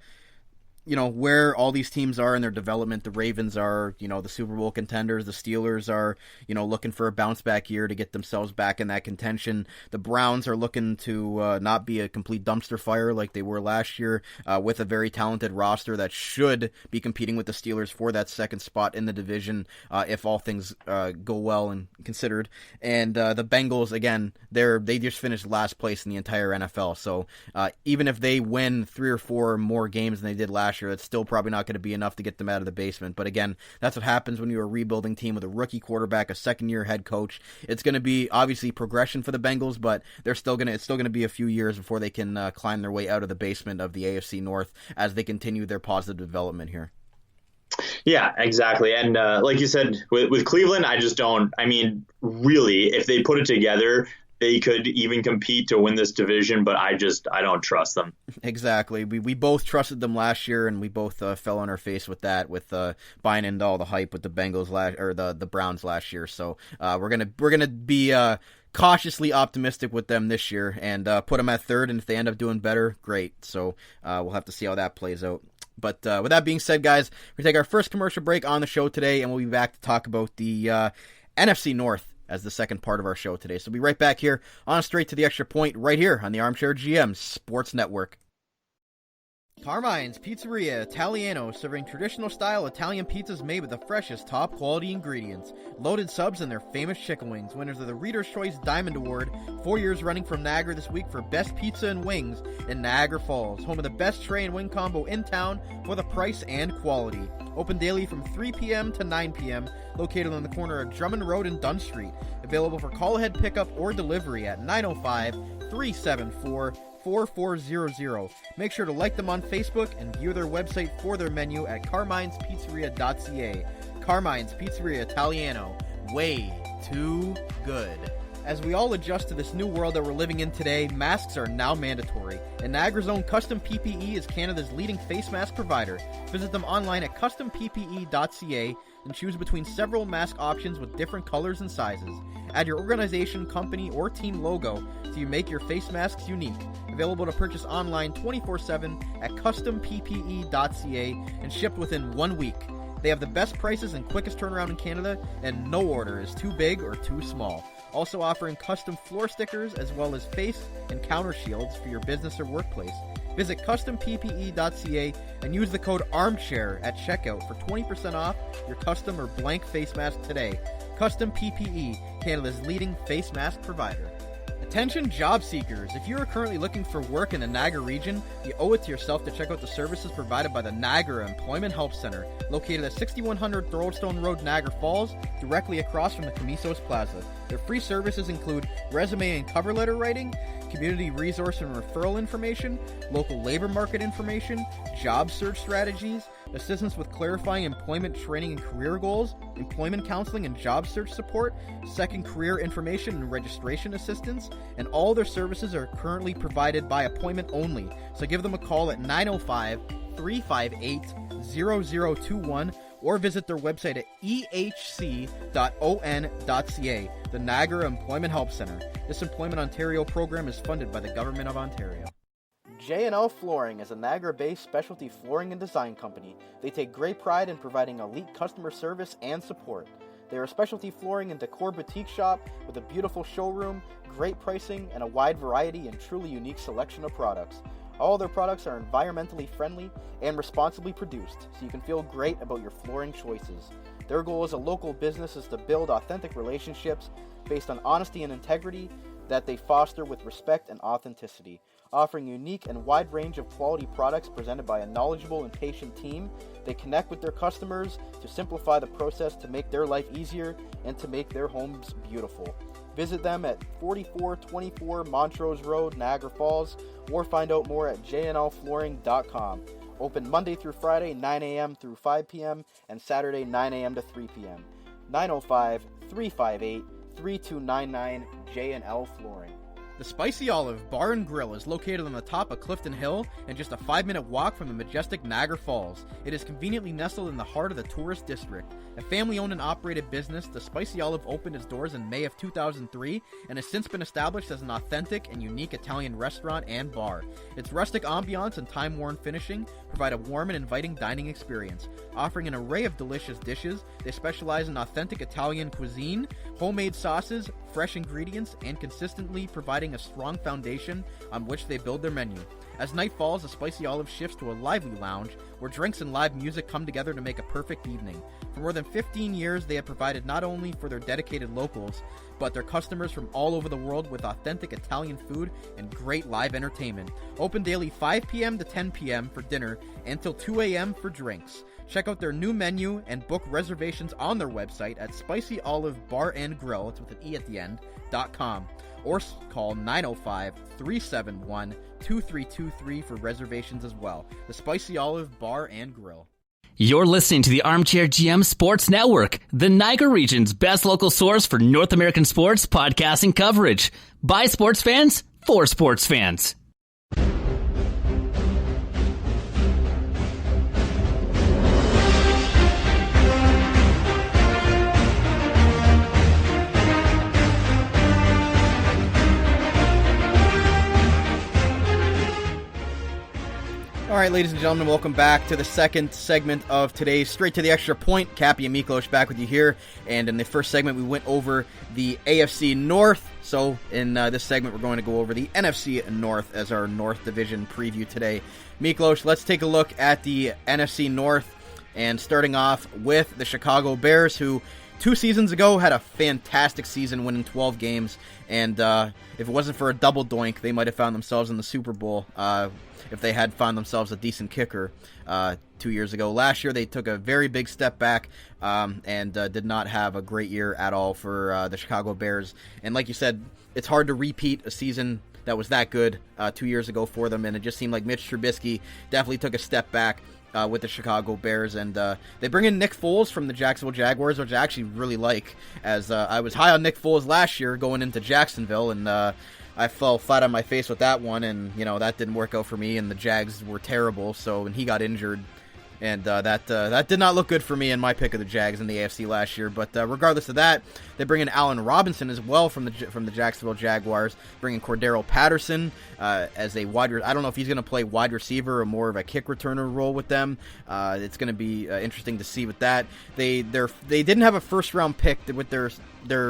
where all these teams are in their development, the Ravens are, the Super Bowl contenders. The Steelers are, looking for a bounce back year to get themselves back in that contention. The Browns are looking to not be a complete dumpster fire like they were last year, with a very talented roster that should be competing with the Steelers for that second spot in the division, if all things go well and considered. And the Bengals, again, they just finished last place in the entire NFL. So even if they win 3 or 4 more games than they did last year, it's still probably not going to be enough to get them out of the basement. But again, that's what happens when you're a rebuilding team with a rookie quarterback, a second-year head coach. It's going to be obviously progression for the Bengals, but it's still going to be a few years before they can climb their way out of the basement of the AFC North as they continue their positive development here. Yeah, exactly. And like you said, with Cleveland, really, if they put it together, they could even compete to win this division, but I don't trust them. Exactly. We both trusted them last year, and we both fell on our face with that, with buying into all the hype with the Bengals the Browns last year. So we're gonna be cautiously optimistic with them this year and put them at third. And if they end up doing better, great. So we'll have to see how that plays out. But with that being said, guys, we take our first commercial break on the show today, and we'll be back to talk about the NFC North as the second part of our show today. So we'll be right back here on Straight to the Extra Point, right here on the Armchair GM Sports Network. Carmine's Pizzeria Italiano, serving traditional-style Italian pizzas made with the freshest, top-quality ingredients. Loaded subs and their famous chicken wings. Winners of the Reader's Choice Diamond Award, 4 years running from Niagara this week for Best Pizza and Wings in Niagara Falls. Home of the best tray and wing combo in town for the price and quality. Open daily from 3 p.m. to 9 p.m., located on the corner of Drummond Road and Dunn Street. Available for call-ahead pickup or delivery at 905-374-4400. Make sure to like them on Facebook and view their website for their menu at carmine'spizzeria.ca. Carmine's Pizzeria Italiano. Way too good. As we all adjust to this new world that we're living in today, masks are now mandatory, and Niagara's own Custom PPE is Canada's leading face mask provider. Visit them online at customppe.ca and choose between several mask options with different colors and sizes. Add your organization, company, or team logo so you make your face masks unique. Available to purchase online 24/7 at customppe.ca and shipped within 1 week. They have the best prices and quickest turnaround in Canada, and no order is too big or too small. Also offering custom floor stickers as well as face and counter shields for your business or workplace. Visit customppe.ca and use the code ARMCHAIR at checkout for 20% off your custom or blank face mask today. Custom PPE, Canada's leading face mask provider. Attention job seekers, if you are currently looking for work in the Niagara region, you owe it to yourself to check out the services provided by the Niagara Employment Help Center, located at 6100 Thoroldstone Road, Niagara Falls, directly across from the Camisos Plaza. Their free services include resume and cover letter writing, community resource and referral information, local labor market information, job search strategies, assistance with clarifying employment training and career goals, employment counseling and job search support, second career information and registration assistance, and all their services are currently provided by appointment only. So give them a call at 905-358-0021 or visit their website at ehc.on.ca, the Niagara Employment Help Center. This Employment Ontario program is funded by the Government of Ontario. J&L Flooring is a Niagara-based specialty flooring and design company. They take great pride in providing elite customer service and support. They are a specialty flooring and decor boutique shop with a beautiful showroom, great pricing, and a wide variety and truly unique selection of products. All their products are environmentally friendly and responsibly produced, so you can feel great about your flooring choices. Their goal as a local business is to build authentic relationships based on honesty and integrity that they foster with respect and authenticity, offering unique and wide range of quality products presented by a knowledgeable and patient team. They connect with their customers to simplify the process to make their life easier and to make their homes beautiful. Visit them at 4424 Montrose Road, Niagara Falls, or find out more at jnlflooring.com. Open Monday through Friday, 9 a.m. through 5 p.m., and Saturday, 9 a.m. to 3 p.m. 905-358-3299 J&L Flooring. The Spicy Olive Bar and Grill is located on the top of Clifton Hill and just a 5-minute walk from the majestic Niagara Falls. It is conveniently nestled in the heart of the tourist district. A family-owned and operated business, the Spicy Olive opened its doors in May of 2003 and has since been established as an authentic and unique Italian restaurant and bar. Its rustic ambiance and time-worn finishing provide a warm and inviting dining experience. Offering an array of delicious dishes, they specialize in authentic Italian cuisine, homemade sauces, fresh ingredients, and consistently providing a strong foundation on which they build their menu. As night falls, the Spicy Olive shifts to a lively lounge where drinks and live music come together to make a perfect evening. For more than 15 years, they have provided not only for their dedicated locals, but their customers from all over the world with authentic Italian food and great live entertainment. Open daily 5 p.m. to 10 p.m. for dinner and till 2 a.m. for drinks. Check out their new menu and book reservations on their website at Spicy Olive Bar and Grill, it's with an E at the end, .com, or call 905-371-2323 for reservations as well. The Spicy Olive Bar and Grill. You're listening to the Armchair GM Sports Network, the Niagara region's best local source for North American sports podcasting coverage. By sports fans, for sports fans. All right, ladies and gentlemen, welcome back to the second segment of today's Straight to the Extra Point. Cappy Miklos back with you here. And in the first segment, we went over the AFC North. So in this segment, we're going to go over the NFC North as our North Division preview today. Miklos, let's take a look at the NFC North. And starting off with the Chicago Bears, who 2 seasons ago had a fantastic season, winning 12 games. And if it wasn't for a double doink, they might have found themselves in the Super Bowl if they had found themselves a decent kicker 2 years ago. Last year, they took a very big step back and did not have a great year at all for the Chicago Bears. And like you said, it's hard to repeat a season that was that good 2 years ago for them, and it just seemed like Mitch Trubisky definitely took a step back with the Chicago Bears, and they bring in Nick Foles from the Jacksonville Jaguars, which I actually really like, as I was high on Nick Foles last year going into Jacksonville, and I fell flat on my face with that one, and that didn't work out for me, and the Jags were terrible, and he got injured, and that did not look good for me in my pick of the Jags in the AFC last year. But regardless of that, they bring in Allen Robinson as well from the Jacksonville Jaguars, bringing Cordero Patterson as a wide receiver. I don't know if he's going to play wide receiver or more of a kick returner role with them. It's going to be interesting to see with that. They didn't have a first round pick with their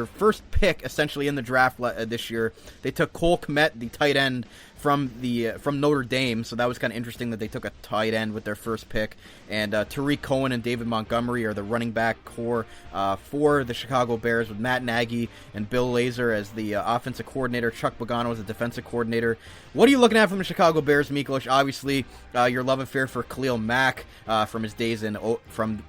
first pick essentially in the draft this year. They took Cole Kmet, the tight end from Notre Dame, so that was kind of interesting that they took a tight end with their first pick. And Tariq Cohen and David Montgomery are the running back core for the Chicago Bears, with Matt Nagy and Bill Lazor as the offensive coordinator, Chuck Pagano as the defensive coordinator. What are you looking at from the Chicago Bears, Miklos? Obviously, your love affair for Khalil Mack from his days from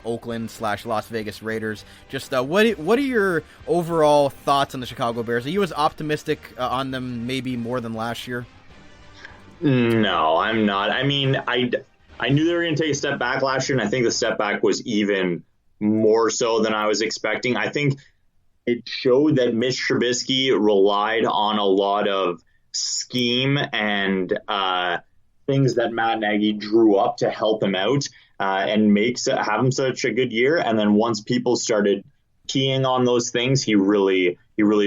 Oakland/Las Vegas Raiders. Just what are your overall thoughts on the Chicago Bears? Are you as optimistic on them maybe more than last year? No, I'm not. I mean, I knew they were going to take a step back last year, and I think the step back was even more so than I was expecting. I think it showed that Mitch Trubisky relied on a lot of scheme and things that Matt Nagy drew up to help him out and have him such a good year. And then once people started keying on those things, he really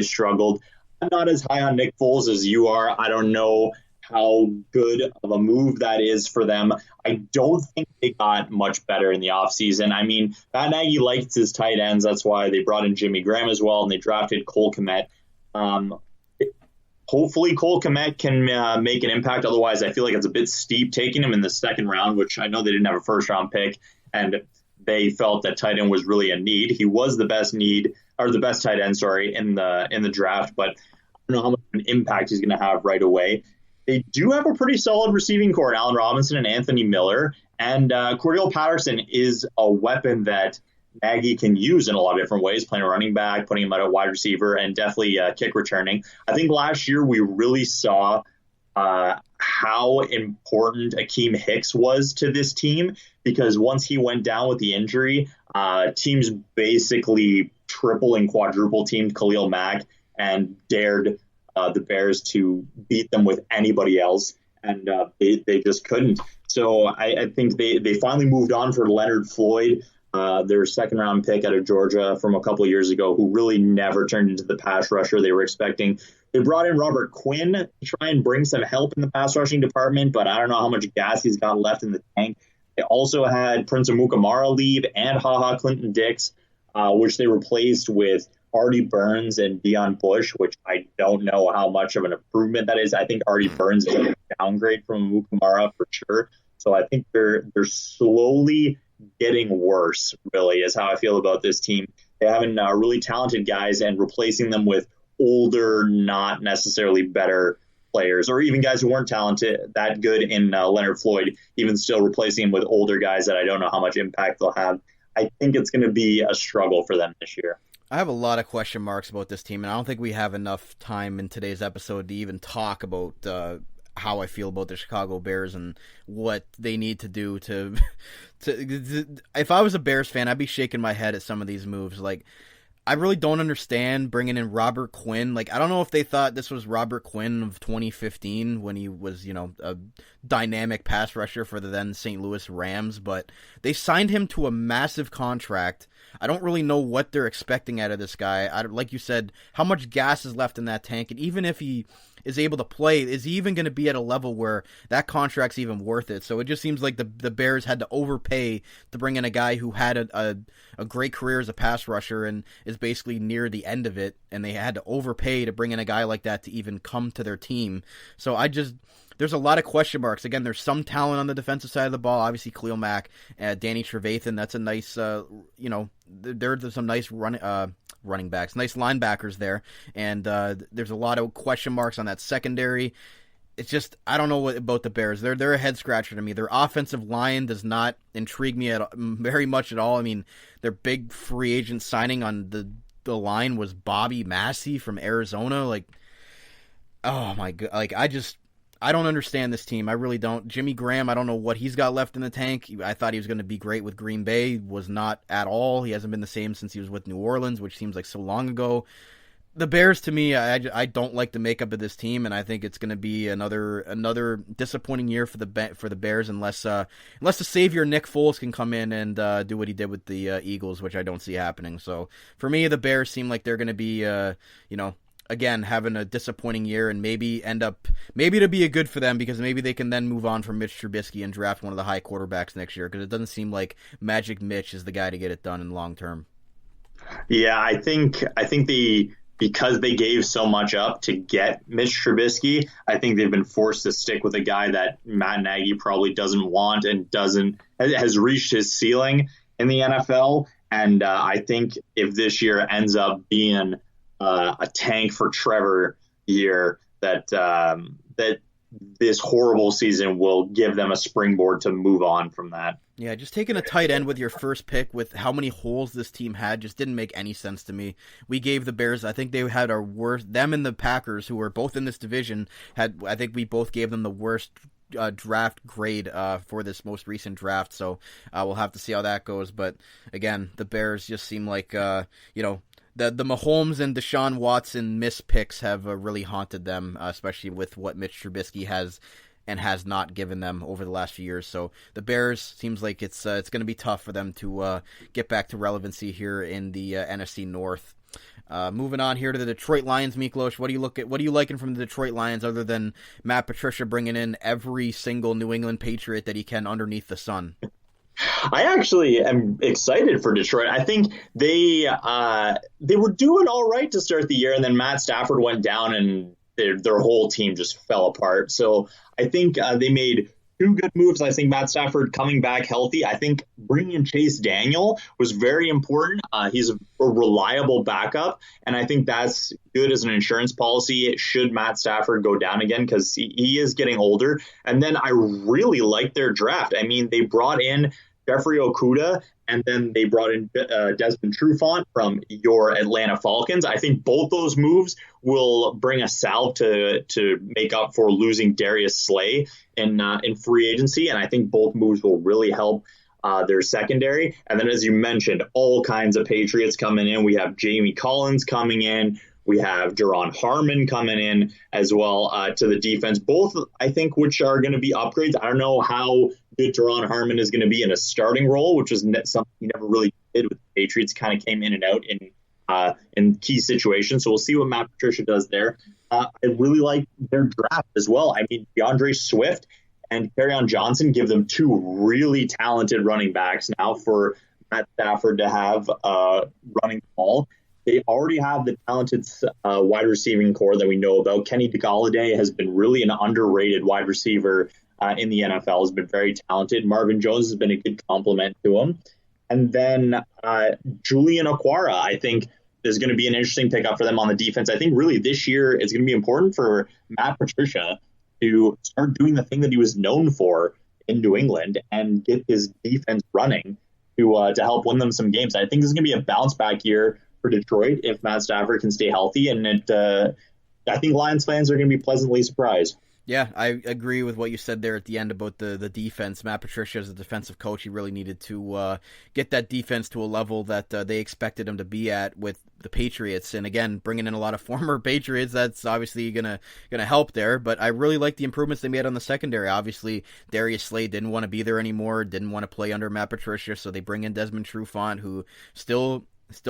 struggled. I'm not as high on Nick Foles as you are. I don't know how good of a move that is for them. I don't think they got much better in the offseason. I mean, Matt Nagy likes his tight ends. That's why they brought in Jimmy Graham as well, and they drafted Cole Kmet. Hopefully Cole Kmet can make an impact. Otherwise, I feel like it's a bit steep taking him in the second round, which I know they didn't have a first-round pick, and they felt that tight end was really a need. He was the best tight end, in the draft, but I don't know how much of an impact he's going to have right away. They do have a pretty solid receiving core, Allen Robinson and Anthony Miller, and Cordell Patterson is a weapon that Nagy can use in a lot of different ways, playing a running back, putting him at a wide receiver, and definitely kick returning. I think last year we really saw how important Akeem Hicks was to this team, because once he went down with the injury, teams basically triple and quadruple teamed Khalil Mack and dared the Bears to beat them with anybody else, and they just couldn't. So I think they finally moved on for Leonard Floyd, their second-round pick out of Georgia from a couple of years ago, who really never turned into the pass rusher they were expecting. They brought in Robert Quinn to try and bring some help in the pass rushing department, but I don't know how much gas he's got left in the tank. They also had Prince Amukamara leave and HaHa Clinton Dix, which they replaced with Artie Burns and Deion Bush, which I don't know how much of an improvement that is. I think Artie Burns is a downgrade from Amukamara for sure. So I think they're slowly getting worse, really, is how I feel about this team. They having really talented guys and replacing them with older, not necessarily better players, or even guys who weren't talented that good in Leonard Floyd, even still replacing him with older guys that I don't know how much impact they'll have. I think it's going to be a struggle for them this year. I have a lot of question marks about this team, and I don't think we have enough time in today's episode to even talk about how I feel about the Chicago Bears and what they need to do to if I was a Bears fan, I'd be shaking my head at some of these moves. Like, I really don't understand bringing in Robert Quinn. Like, I don't know if they thought this was Robert Quinn of 2015 when he was, a dynamic pass rusher for the then St. Louis Rams, but they signed him to a massive contract. I don't really know what they're expecting out of this guy. Like you said, how much gas is left in that tank, and even if he is able to play, is he even going to be at a level where that contract's even worth it? So it just seems like the Bears had to overpay to bring in a guy who had a great career as a pass rusher and is basically near the end of it, and they had to overpay to bring in a guy like that to even come to their team. So there's a lot of question marks. Again, there's some talent on the defensive side of the ball. Obviously, Khalil Mack, Danny Trevathan, that's a nice, there's some nice running backs, nice linebackers there. And there's a lot of question marks on that secondary. It's just, I don't know about the Bears. They're a head scratcher to me. Their offensive line does not intrigue me very much at all. I mean, their big free agent signing on the line was Bobby Massey from Arizona. Like, oh my God. Like, I don't understand this team. I really don't. Jimmy Graham, I don't know what he's got left in the tank. I thought he was going to be great with Green Bay. Was not at all. He hasn't been the same since he was with New Orleans, which seems like so long ago. The Bears, to me, I don't like the makeup of this team, and I think it's going to be another disappointing year for the Bears unless the savior Nick Foles can come in and do what he did with the Eagles, which I don't see happening. So for me, the Bears seem like they're going to be again, having a disappointing year, and maybe it'll be a good for them, because maybe they can then move on from Mitch Trubisky and draft one of the high quarterbacks next year, because it doesn't seem like Magic Mitch is the guy to get it done in long term. Yeah, I think because they gave so much up to get Mitch Trubisky, I think they've been forced to stick with a guy that Matt Nagy probably doesn't want and has reached his ceiling in the NFL. And I think if this year ends up being a tank for Trevor year, that this horrible season will give them a springboard to move on from that. Yeah, just taking a tight end with your first pick with how many holes this team had just didn't make any sense to me. We gave the Bears, I think they had our worst, them and the Packers, who were both in this division, I think we both gave them the worst draft grade for this most recent draft, so we'll have to see how that goes. But again, the Bears just seem like, the Mahomes and Deshaun Watson missed picks have really haunted them, especially with what Mitch Trubisky has and has not given them over the last few years. So the Bears seems like it's going to be tough for them to get back to relevancy here in the NFC North. Moving on here to the Detroit Lions, Miklos. What are you liking from the Detroit Lions other than Matt Patricia bringing in every single New England Patriot that he can underneath the sun? I actually am excited for Detroit. I think they were doing all right to start the year, and then Matt Stafford went down and their whole team just fell apart. So I think they made two good moves. I think Matt Stafford coming back healthy. I think bringing in Chase Daniel was very important. He's a reliable backup, and I think that's good as an insurance policy should Matt Stafford go down again, because he is getting older. And then I really like their draft. I mean, they brought in Jeffrey Okudah, and then they brought in Desmond Trufant from your Atlanta Falcons. I think both those moves will bring a salve to make up for losing Darius Slay in free agency, and I think both moves will really help their secondary. And then, as you mentioned, all kinds of Patriots coming in. We have Jamie Collins coming in. We have Duron Harmon coming in as well to the defense. Both, I think, which are going to be upgrades. I don't know how good Duron Harmon is going to be in a starting role, which was something he never really did with the Patriots. Kind of came in and out in key situations. So we'll see what Matt Patricia does there. I really like their draft as well. I mean, DeAndre Swift and Kerryon Johnson give them two really talented running backs now for Matt Stafford to have running the ball. They already have the talented wide receiving core that we know about. Kenny Golladay has been really an underrated wide receiver in the NFL, has been very talented. Marvin Jones has been a good complement to him. And then Julian Okwara, I think, is going to be an interesting pickup for them on the defense. I think really this year it's going to be important for Matt Patricia to start doing the thing that he was known for in New England and get his defense running to help win them some games. I think this is going to be a bounce back year for Detroit if Matt Stafford can stay healthy, and I think Lions fans are going to be pleasantly surprised. Yeah, I agree with what you said there at the end about the defense. Matt Patricia, as a defensive coach, he really needed to get that defense to a level that they expected him to be at with the Patriots. And again, bringing in a lot of former Patriots, that's obviously gonna help there. But I really like the improvements they made on the secondary. Obviously, Darius Slay didn't want to be there anymore, didn't want to play under Matt Patricia, so they bring in Desmond Trufant, who still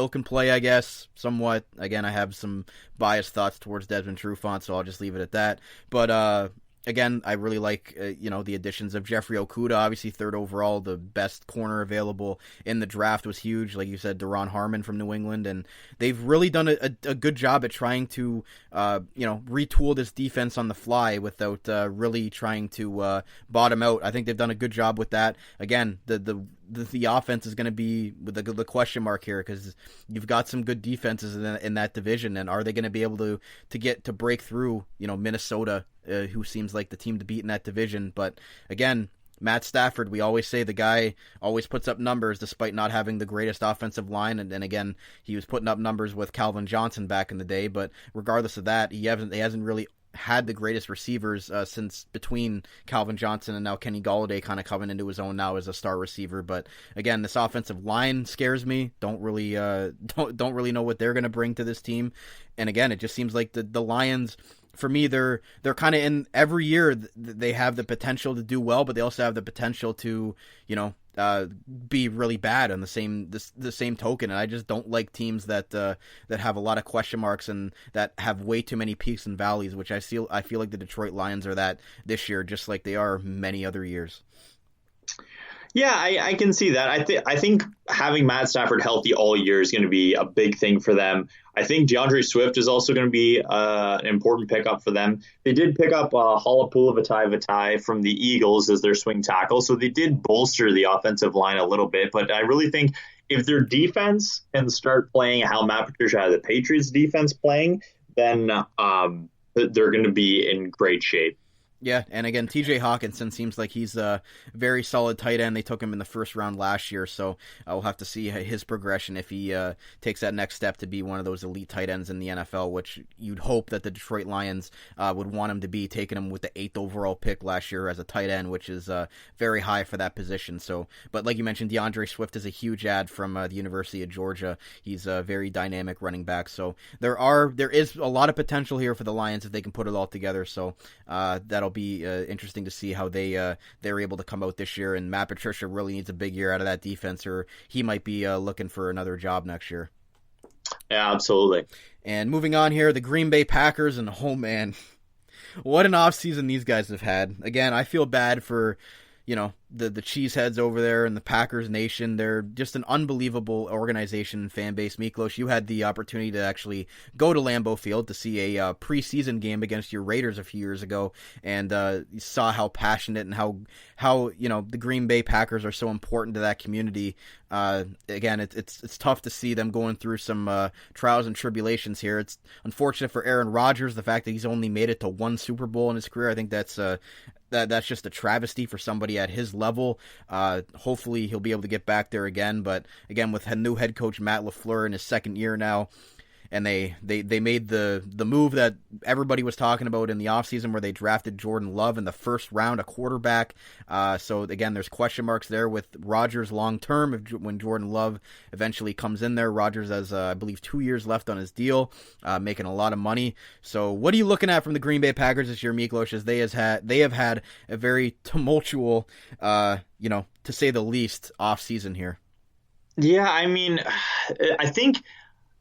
can play, I guess, somewhat. Again, I have some biased thoughts towards Desmond Trufant, so I'll just leave it at that. But again, I really like the additions of Jeffrey Okudah, obviously third overall, the best corner available in the draft was huge. Like you said, Duron Harmon from New England, and they've really done a good job at trying to retool this defense on the fly without really trying to bottom out. I think they've done a good job with that. Again, the offense is going to be the question mark here, because you've got some good defenses in that division, and are they going to be able to break through Minnesota, who seems like the team to beat in that division? But again, Matt Stafford, we always say the guy always puts up numbers despite not having the greatest offensive line, and then again, he was putting up numbers with Calvin Johnson back in the day, but regardless of that, he hasn't really had the greatest receivers since between Calvin Johnson and now Kenny Golladay kind of coming into his own now as a star receiver. But again, this offensive line scares me. Don't really know what they're going to bring to this team. And again, it just seems like the Lions, for me, they're kind of in every year they have the potential to do well, but they also have the potential to be really bad on the same token. And I just don't like teams that have a lot of question marks and that have way too many peaks and valleys, which I feel like the Detroit Lions are that this year, just like they are many other years. Yeah, I can see that. I think having Matt Stafford healthy all year is going to be a big thing for them. I think DeAndre Swift is also going to be an important pickup for them. They did pick up Halapula Vitae from the Eagles as their swing tackle, so they did bolster the offensive line a little bit. But I really think if their defense can start playing how Matt Patricia had the Patriots defense playing, then they're going to be in great shape. Yeah, and again, TJ Hawkinson seems like he's a very solid tight end. They took him in the first round last year, so we'll have to see his progression if he takes that next step to be one of those elite tight ends in the NFL, which you'd hope that the Detroit Lions would want him to be, taking him with the 8th overall pick last year as a tight end, which is very high for that position. So, but like you mentioned, DeAndre Swift is a huge add from the University of Georgia. He's a very dynamic running back, so there is a lot of potential here for the Lions if they can put it all together. So that'll be interesting to see how they're able to come out this year. And Matt Patricia really needs a big year out of that defense, or he might be looking for another job next year. Yeah, absolutely. And moving on here, the Green Bay Packers, and oh man, what an offseason these guys have had. Again, I feel bad for the cheeseheads over there and the Packers Nation. They're just an unbelievable organization and fan base. Miklos, you had the opportunity to actually go to Lambeau Field to see a preseason game against your Raiders a few years ago, and you saw how passionate and how the Green Bay Packers are so important to that community. Again, it's tough to see them going through some trials and tribulations here. It's unfortunate for Aaron Rodgers, the fact that he's only made it to one Super Bowl in his career. I think that's just a travesty for somebody at his level. Hopefully he'll be able to get back there again. But again, with new head coach Matt LaFleur in his second year now, and they made the move that everybody was talking about in the offseason where they drafted Jordan Love in the first round, a quarterback. So again, there's question marks there with Rodgers long term when Jordan Love eventually comes in there. Rodgers has, I believe, 2 years left on his deal, making a lot of money. So what are you looking at from the Green Bay Packers this year, Miklos, as they have had a very tumultuous, to say the least, offseason here? Yeah, I mean, I think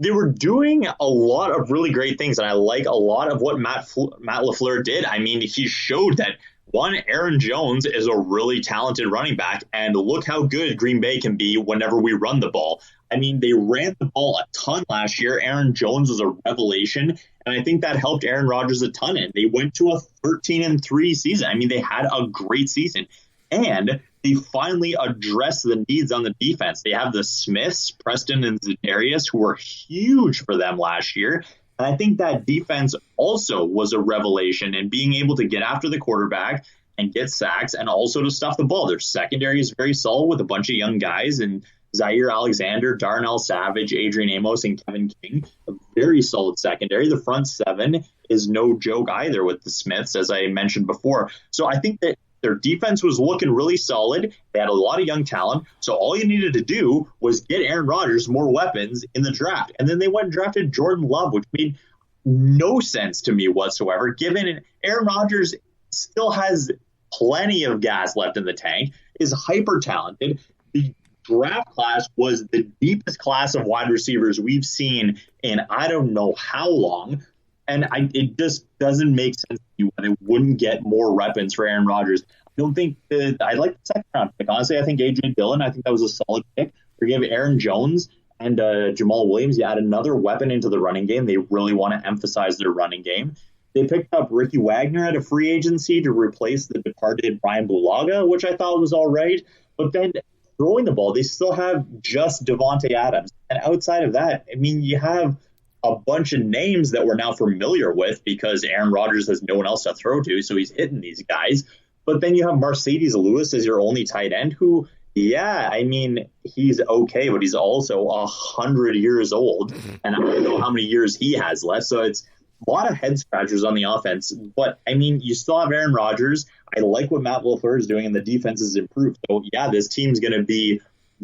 they were doing a lot of really great things, and I like a lot of what Matt LaFleur did. I mean, he showed that, one, Aaron Jones is a really talented running back, and look how good Green Bay can be whenever we run the ball. I mean, they ran the ball a ton last year. Aaron Jones was a revelation, and I think that helped Aaron Rodgers a ton. And they went to a 13-3 season. I mean, they had a great season. And they finally addressed the needs on the defense. They have the Smiths, Preston and Za'Darius, who were huge for them last year. And I think that defense also was a revelation in being able to get after the quarterback and get sacks and also to stuff the ball. Their secondary is very solid with a bunch of young guys, and Zaire Alexander, Darnell Savage, Adrian Amos, and Kevin King, a very solid secondary. The front seven is no joke either with the Smiths, as I mentioned before. So I think that their defense was looking really solid. They had a lot of young talent. So all you needed to do was get Aaron Rodgers more weapons in the draft. And then they went and drafted Jordan Love, which made no sense to me whatsoever, given Aaron Rodgers still has plenty of gas left in the tank, is hyper talented. The draft class was the deepest class of wide receivers we've seen in I don't know how long. And it just doesn't make sense to you when they wouldn't get more weapons for Aaron Rodgers. I don't think that I like the second round pick. Honestly, I think A.J. Dillon, I think that was a solid pick. Forgive Aaron Jones and Jamal Williams. You add another weapon into the running game. They really want to emphasize their running game. They picked up Ricky Wagner at a free agency to replace the departed Brian Bulaga, which I thought was all right. But then throwing the ball, they still have just Devontae Adams. And outside of that, I mean, you have a bunch of names that we're now familiar with because Aaron Rodgers has no one else to throw to, so he's hitting these guys. But then you have Mercedes Lewis as your only tight end who, yeah, I mean, he's okay, but he's also 100 years old, and I don't know how many years he has left. So it's a lot of head scratchers on the offense. But, I mean, you still have Aaron Rodgers. I like what Matt LaFleur is doing, and the defense has improved. So, yeah, this team's going to be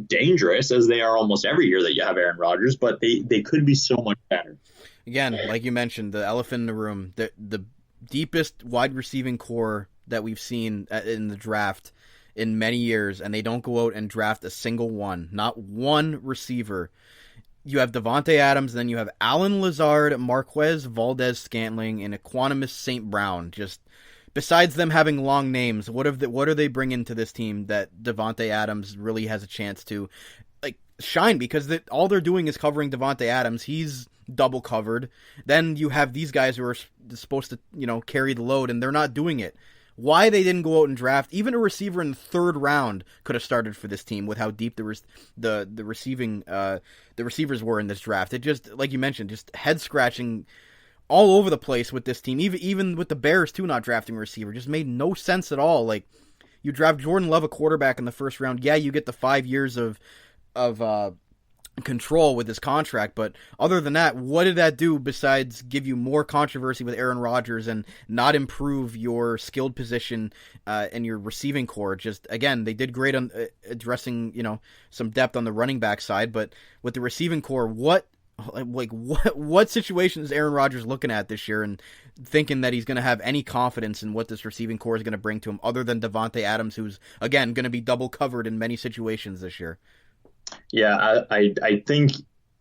dangerous, as they are almost every year that you have Aaron Rodgers, but they could be so much better. Again, like you mentioned, the elephant in the room, the deepest wide receiving core that we've seen in the draft in many years, and they don't go out and draft a single one, not one receiver. You have Devontae Adams, then you have Allen Lazard, Marquez Valdez-Scantling, and Equanimus St. Brown. Just besides them having long names, what are they bringing to this team that Devontae Adams really has a chance to shine? Because all they're doing is covering Devontae Adams. He's double covered. Then you have these guys who are supposed to carry the load, and they're not doing it. Why they didn't go out and draft even a receiver in the third round could have started for this team with how deep the receivers were in this draft. It just, like you mentioned, just head scratching all over the place with this team, even with the Bears too not drafting a receiver. Just made no sense at all. Like, you draft Jordan Love, a quarterback, in the first round. Yeah, you get the 5 years of control with his contract, but other than that, what did that do besides give you more controversy with Aaron Rodgers and not improve your skilled position and your receiving core? Just, again, they did great on addressing, some depth on the running back side, but with the receiving core, what situation is Aaron Rodgers looking at this year and thinking that he's going to have any confidence in what this receiving core is going to bring to him, other than Davante Adams, who's, again, going to be double covered in many situations this year? Yeah, I think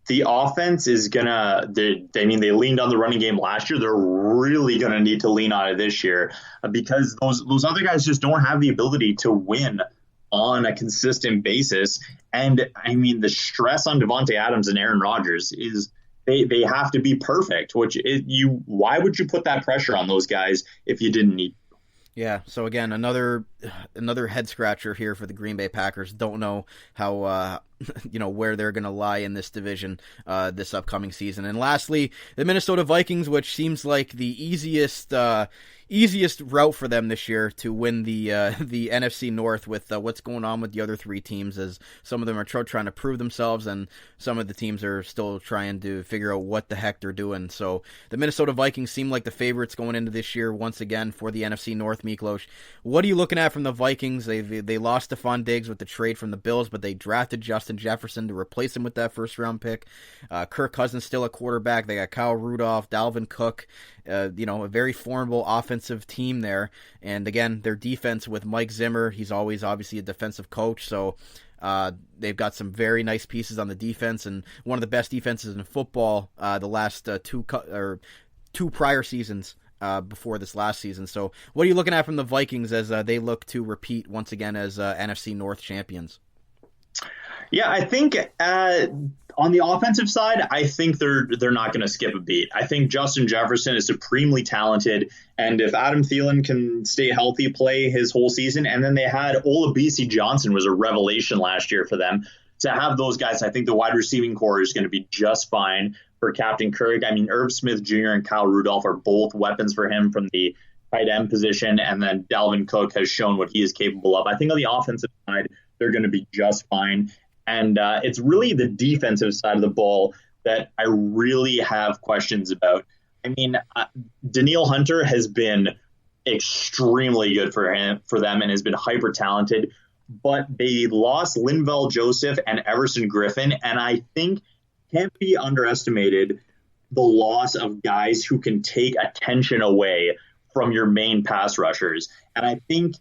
the offense is they leaned on the running game last year. They're really gonna need to lean on it this year because those other guys just don't have the ability to win on a consistent basis. And I mean, the stress on Davante Adams and Aaron Rodgers is they have to be perfect. Why would you put that pressure on those guys if you didn't need? Yeah, so again, another head scratcher here for the Green Bay Packers. Don't know how where they're going to lie in this division this upcoming season. And lastly, the Minnesota Vikings, which seems like the easiest route for them this year to win the NFC North with what's going on with the other three teams, as some of them are trying to prove themselves and some of the teams are still trying to figure out what the heck they're doing. So the Minnesota Vikings seem like the favorites going into this year once again for the NFC North. Miklos, what are you looking at from the Vikings? They lost Stephon Diggs with the trade from the Bills, but they drafted Justin Jefferson to replace him with that first-round pick. Kirk Cousins still a quarterback. They got Kyle Rudolph, Dalvin Cook, a very formidable offensive team there. And again, their defense with Mike Zimmer, he's always obviously a defensive coach, so they've got some very nice pieces on the defense, and one of the best defenses in football the last two prior seasons before this last season. So what are you looking at from the Vikings as they look to repeat once again as NFC North champions? Yeah, I think on the offensive side, I think they're not going to skip a beat. I think Justin Jefferson is supremely talented, and if Adam Thielen can stay healthy, play his whole season, and then they had Olabisi Johnson was a revelation last year for them. To have those guys, I think the wide receiving core is going to be just fine for Captain Kirk. I mean, Irv Smith Jr. and Kyle Rudolph are both weapons for him from the tight end position, and then Dalvin Cook has shown what he is capable of. I think on the offensive side, they're going to be just fine. And it's really the defensive side of the ball that I really have questions about. I mean, Danielle Hunter has been extremely good for them and has been hyper talented, but they lost Linval Joseph and Everson Griffin, and I think can't be underestimated the loss of guys who can take attention away from your main pass rushers. And I think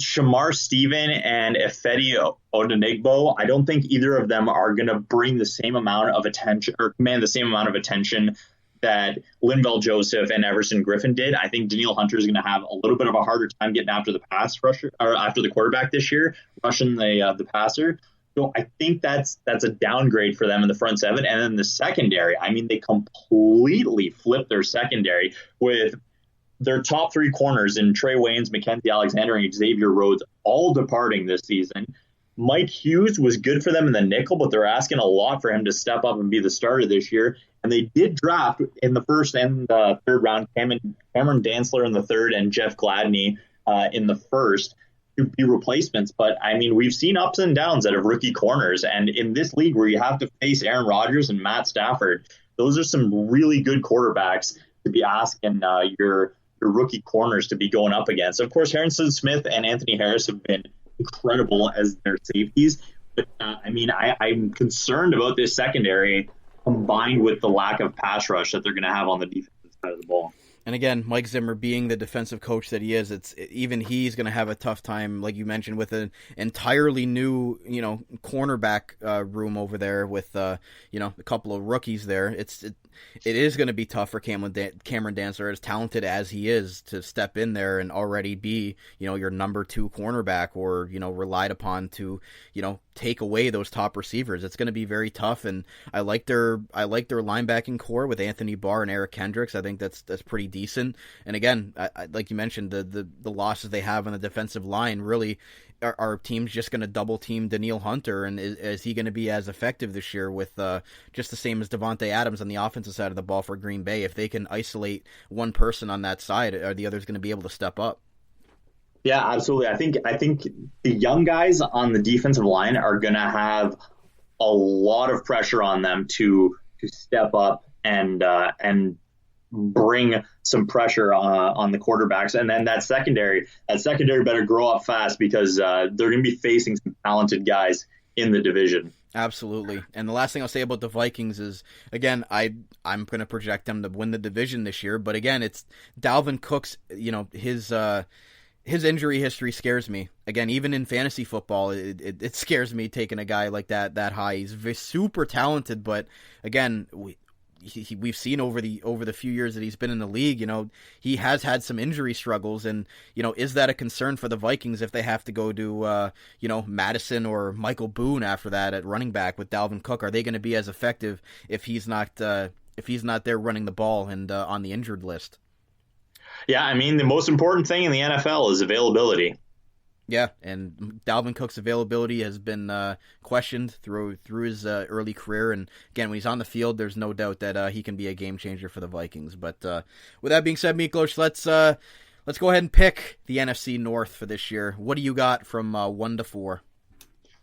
Shamar Stephen and Ifedi Odenigbo, I don't think either of them are going to bring the same amount of attention or command the same amount of attention that Linval Joseph and Everson Griffin did. I think Danielle Hunter is going to have a little bit of a harder time getting after the pass rusher or after the quarterback this year, rushing the passer. So I think that's a downgrade for them in the front seven. And then the secondary, I mean, they completely flipped their secondary with their top three corners in Trey Waynes, Mackenzie Alexander, and Xavier Rhodes all departing this season. Mike Hughes was good for them in the nickel, but they're asking a lot for him to step up and be the starter this year. And they did draft in the first and third round Cameron Dantzler in the third and Jeff Gladney in the first to be replacements. But, I mean, we've seen ups and downs out of rookie corners. And in this league where you have to face Aaron Rodgers and Matt Stafford, those are some really good quarterbacks to be asking your rookie corners to be going up against. Of course, Harrison Smith and Anthony Harris have been incredible as their safeties. But, I'm concerned about this secondary combined with the lack of pass rush that they're going to have on the defensive side of the ball. And again, Mike Zimmer being the defensive coach that he is, even he's going to have a tough time, like you mentioned, with an entirely new, cornerback room over there with, a couple of rookies there. It is going to be tough for Cameron Dantzler, as talented as he is, to step in there and already be, your number two cornerback or, relied upon to, take away those top receivers. It's going to be very tough, and I like their linebacking core with Anthony Barr and Eric Kendricks. I think that's pretty decent. And again, I like you mentioned, the losses they have on the defensive line really are teams just going to double team Danielle Hunter, and is he going to be as effective this year with just the same as Davante Adams on the offensive defensive side of the ball for Green Bay. If they can isolate one person on that side, are the others going to be able to step up? Yeah, absolutely. I think the young guys on the defensive line are going to have a lot of pressure on them to step up and bring some pressure on the quarterbacks. And then that secondary better grow up fast, because they're going to be facing some talented guys in the division. Absolutely. And the last thing I'll say about the Vikings is, again, I'm going to project them to win the division this year. But again, it's Dalvin Cook's, his injury history scares me. Again, even in fantasy football, it scares me taking a guy like that high. He's super talented, but again, we've seen over the few years that he's been in the league, he has had some injury struggles, and is that a concern for the Vikings if they have to go to Madison or Michael Boone after that at running back with Dalvin Cook? Are they going to be as effective if he's not there running the ball and on the injured list? Yeah, I mean, the most important thing in the NFL is availability. Yeah, and Dalvin Cook's availability has been questioned through his early career, and again, when he's on the field, there's no doubt that he can be a game changer for the Vikings. But with that being said, Miklos, let's go ahead and pick the NFC North for this year. What do you got from 1 to 4?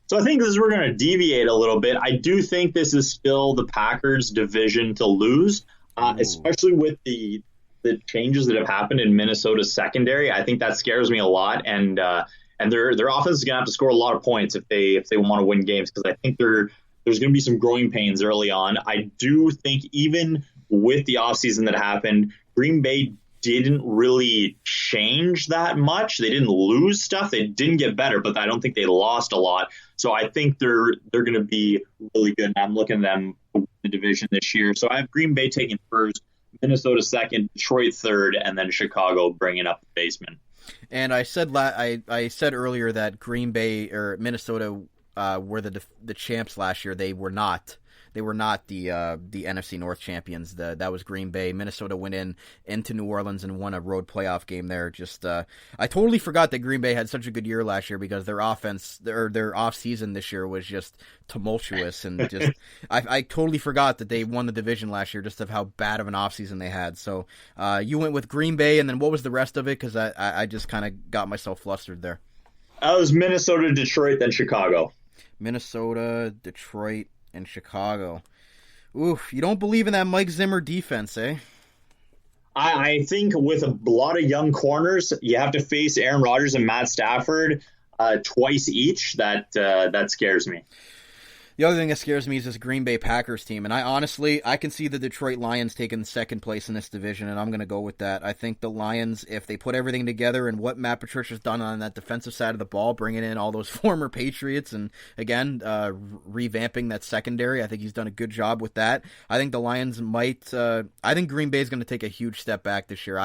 So I think we're going to deviate a little bit. I do think this is still the Packers' division to lose, especially with the changes that have happened in Minnesota's secondary. I think that scares me a lot, and their offense is going to have to score a lot of points if they want to win games, because I think there's going to be some growing pains early on. I do think even with the offseason that happened, Green Bay didn't really change that much. They didn't lose stuff. They didn't get better, but I don't think they lost a lot. So I think they're going to be really good. And I'm looking at them to win the division this year. So I have Green Bay taking first, Minnesota second, Detroit third, and then Chicago bringing up the basement. And I said I said earlier that Green Bay or Minnesota were the champs last year. They were not. They were not the NFC North champions. That was Green Bay. Minnesota went into New Orleans and won a road playoff game there. I totally forgot that Green Bay had such a good year last year, because their offense, their off season this year was just tumultuous, and just I totally forgot that they won the division last year, just of how bad of an off season they had. So you went with Green Bay, and then what was the rest of it? Because I just kind of got myself flustered there. It was Minnesota, Detroit, then Chicago. Minnesota, Detroit, and Chicago. Oof, you don't believe in that Mike Zimmer defense, eh? I think with a lot of young corners, you have to face Aaron Rodgers and Matt Stafford twice each. That scares me. The other thing that scares me is this Green Bay Packers team, and I can see the Detroit Lions taking second place in this division, and I'm going to go with that. I think the Lions, if they put everything together and what Matt Patricia's done on that defensive side of the ball, bringing in all those former Patriots and, again, revamping that secondary, I think he's done a good job with that. I think the Lions I think Green Bay is going to take a huge step back this year.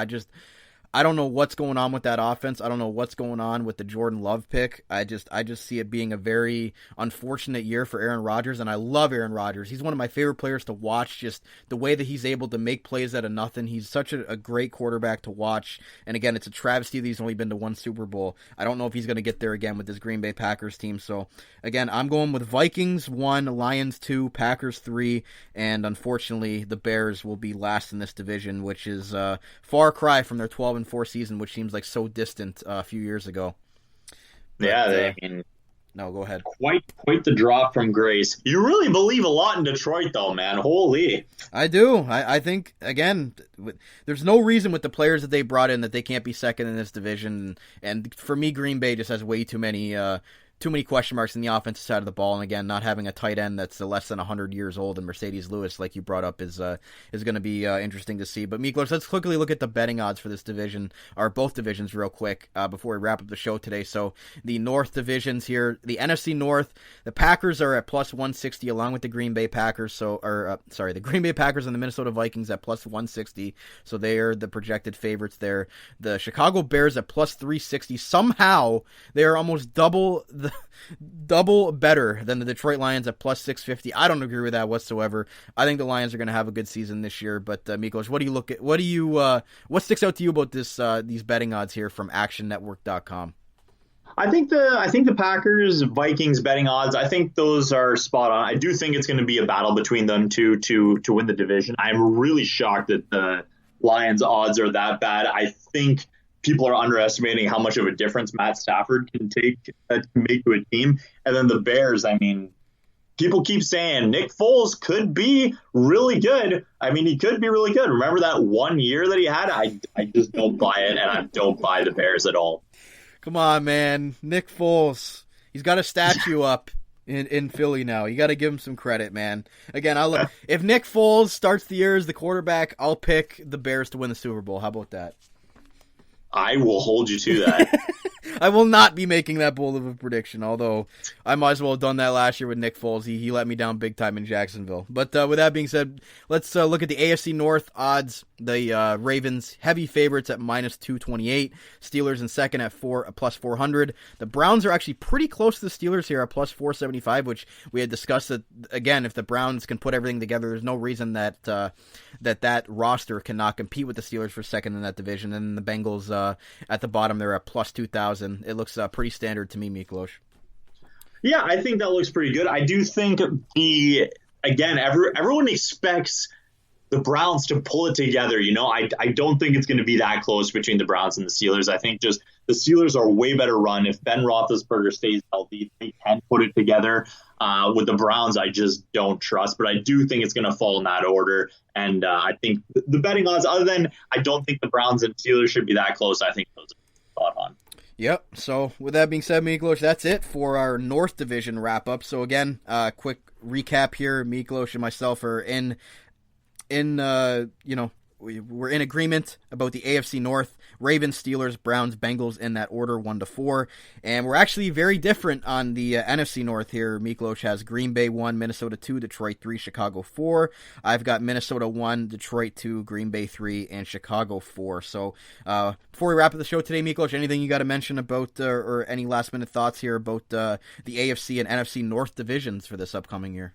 I don't know what's going on with that offense. I don't know what's going on with the Jordan Love pick. I just see it being a very unfortunate year for Aaron Rodgers, and I love Aaron Rodgers. He's one of my favorite players to watch, just the way that he's able to make plays out of nothing. He's such a great quarterback to watch, and again, it's a travesty that he's only been to one Super Bowl. I don't know if he's going to get there again with this Green Bay Packers team. So, again, I'm going with Vikings 1, Lions 2, Packers 3, and unfortunately, the Bears will be last in this division, which is a far cry from their 12-4 season, which seems like so distant a few years ago. But, no, go ahead. Quite the drop from grace. You really believe a lot in Detroit, though, man. Holy. I do. I think, again, there's no reason with the players that they brought in that they can't be second in this division. And for me, Green Bay just has way too many question marks in the offensive side of the ball, and again, not having a tight end that's less than 100 years old, and Mercedes Lewis, like you brought up, is going to be interesting to see. But Miklos, let's quickly look at the betting odds for this division, or both divisions, real quick before we wrap up the show today. So the North divisions here, the NFC North, the Packers are at plus 160 along with the Green Bay Packers. The Green Bay Packers and the Minnesota Vikings at plus 160. So they are the projected favorites there. The Chicago Bears at plus 360. Somehow they are almost double better than the Detroit Lions at plus 650. I don't agree with that whatsoever. I think the Lions are going to have a good season this year. But Miklos, what sticks out to you about these betting odds here from ActionNetwork.com? I think the Packers Vikings betting odds, I think those are spot on. I do think it's going to be a battle between them two to win the division. I'm really shocked that the Lions odds are that bad. I think people are underestimating how much of a difference Matt Stafford can make to a team. And then the Bears, I mean, people keep saying Nick Foles could be really good. I mean, he could be really good. Remember that 1 year that he had? I just don't buy it, and I don't buy the Bears at all. Come on, man. Nick Foles. He's got a statue up in Philly now. You got to give him some credit, man. Again, if Nick Foles starts the year as the quarterback, I'll pick the Bears to win the Super Bowl. How about that? I will hold you to that. I will not be making that bold of a prediction, although I might as well have done that last year with Nick Foles. He let me down big time in Jacksonville. But with that being said, let's look at the AFC North odds. The Ravens, heavy favorites at minus 228. Steelers in second at plus 400. The Browns are actually pretty close to the Steelers here at plus 475, which we had discussed that, again, if the Browns can put everything together, there's no reason that that roster cannot compete with the Steelers for second in that division. And the Bengals at the bottom, they're at plus 2,000. It looks pretty standard to me, Miklos. Yeah, I think that looks pretty good. I do think everyone expects the Browns to pull it together. You know, I don't think it's going to be that close between the Browns and the Steelers. I think just the Steelers are a way better run. If Ben Roethlisberger stays healthy, they can put it together. With the Browns, I just don't trust. But I do think it's going to fall in that order. And I think the betting odds, other than I don't think the Browns and Steelers should be that close, I think those are spot on. Yep. So with that being said, Miklos, that's it for our North Division wrap up. So again, quick recap here. Miklos and myself are we're in agreement about the AFC North, Ravens, Steelers, Browns, Bengals in that order, 1 to 4. And we're actually very different on the NFC North here. Miklos has Green Bay 1, Minnesota 2, Detroit 3, Chicago 4. I've got Minnesota 1, Detroit 2, Green Bay 3, and Chicago 4. So before we wrap up the show today, Miklos, anything you got to mention about or any last minute thoughts here about the AFC and NFC North divisions for this upcoming year?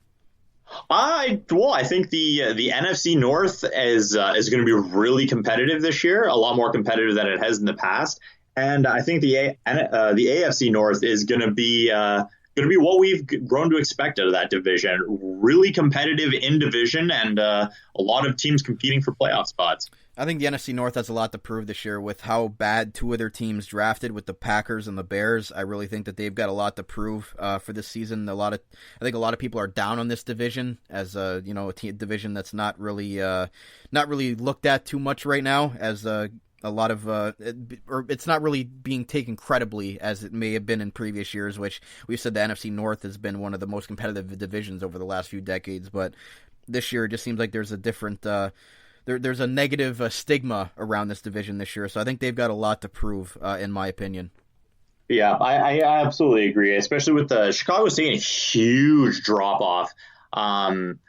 I think the NFC North is going to be really competitive this year, a lot more competitive than it has in the past, and I think the AFC North is going to be what we've grown to expect out of that division. Really competitive in division, and a lot of teams competing for playoff spots. I think the NFC North has a lot to prove this year with how bad two of their teams drafted with the Packers and the Bears. I really think that they've got a lot to prove for this season. I think a lot of people are down on this division as a division that's not really looked at too much right now as a lot of it's not really being taken credibly as it may have been in previous years, which we've said the NFC North has been one of the most competitive divisions over the last few decades. But this year it just seems like there's a different there's a negative stigma around this division this year. So I think they've got a lot to prove, in my opinion. Yeah, I absolutely agree, especially with Chicago's taking a huge drop off. And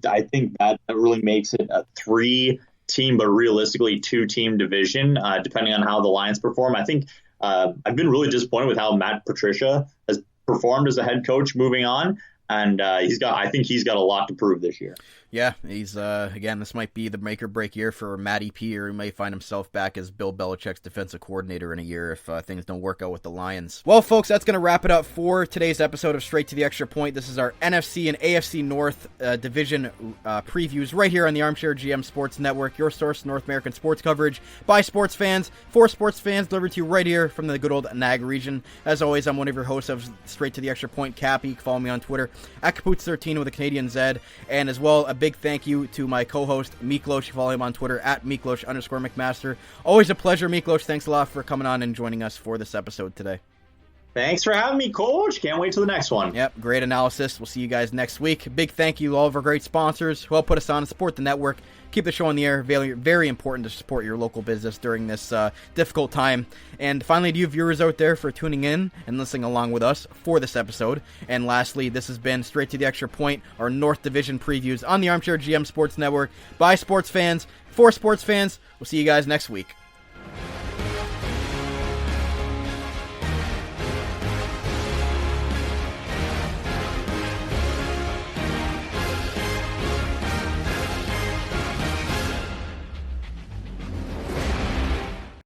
I think that really makes it a 3-team, but realistically 2-team division, depending on how the Lions perform. I think I've been really disappointed with how Matt Patricia has performed as a head coach moving on. And I think he's got a lot to prove this year. Yeah, he's again, this might be the make or break year for Matty P, or he may find himself back as Bill Belichick's defensive coordinator in a year if things don't work out with the Lions. Well, folks, that's going to wrap it up for today's episode of Straight to the Extra Point. This is our NFC and AFC North division previews right here on the Armchair GM Sports Network, your source for North American sports coverage by sports fans, for sports fans, delivered to you right here from the good old NAG region. As always, I'm one of your hosts of Straight to the Extra Point, Cappy. You can follow me on Twitter at Caputs13 with a Canadian Z, and as well a big thank you to my co-host Miklos. You follow him on Twitter at Miklos_McMaster. Always a pleasure, Miklos. Thanks a lot for coming on and joining us for this episode today. Thanks for having me, Coach. Can't wait till the next one. Yep, great analysis. We'll see you guys next week. Big thank you to all of our great sponsors who help put us on and support the network. Keep the show on the air. Very, very important to support your local business during this difficult time. And finally, to you viewers out there for tuning in and listening along with us for this episode. And lastly, this has been Straight to the Extra Point, our North Division previews on the Armchair GM Sports Network by sports fans, for sports fans. We'll see you guys next week.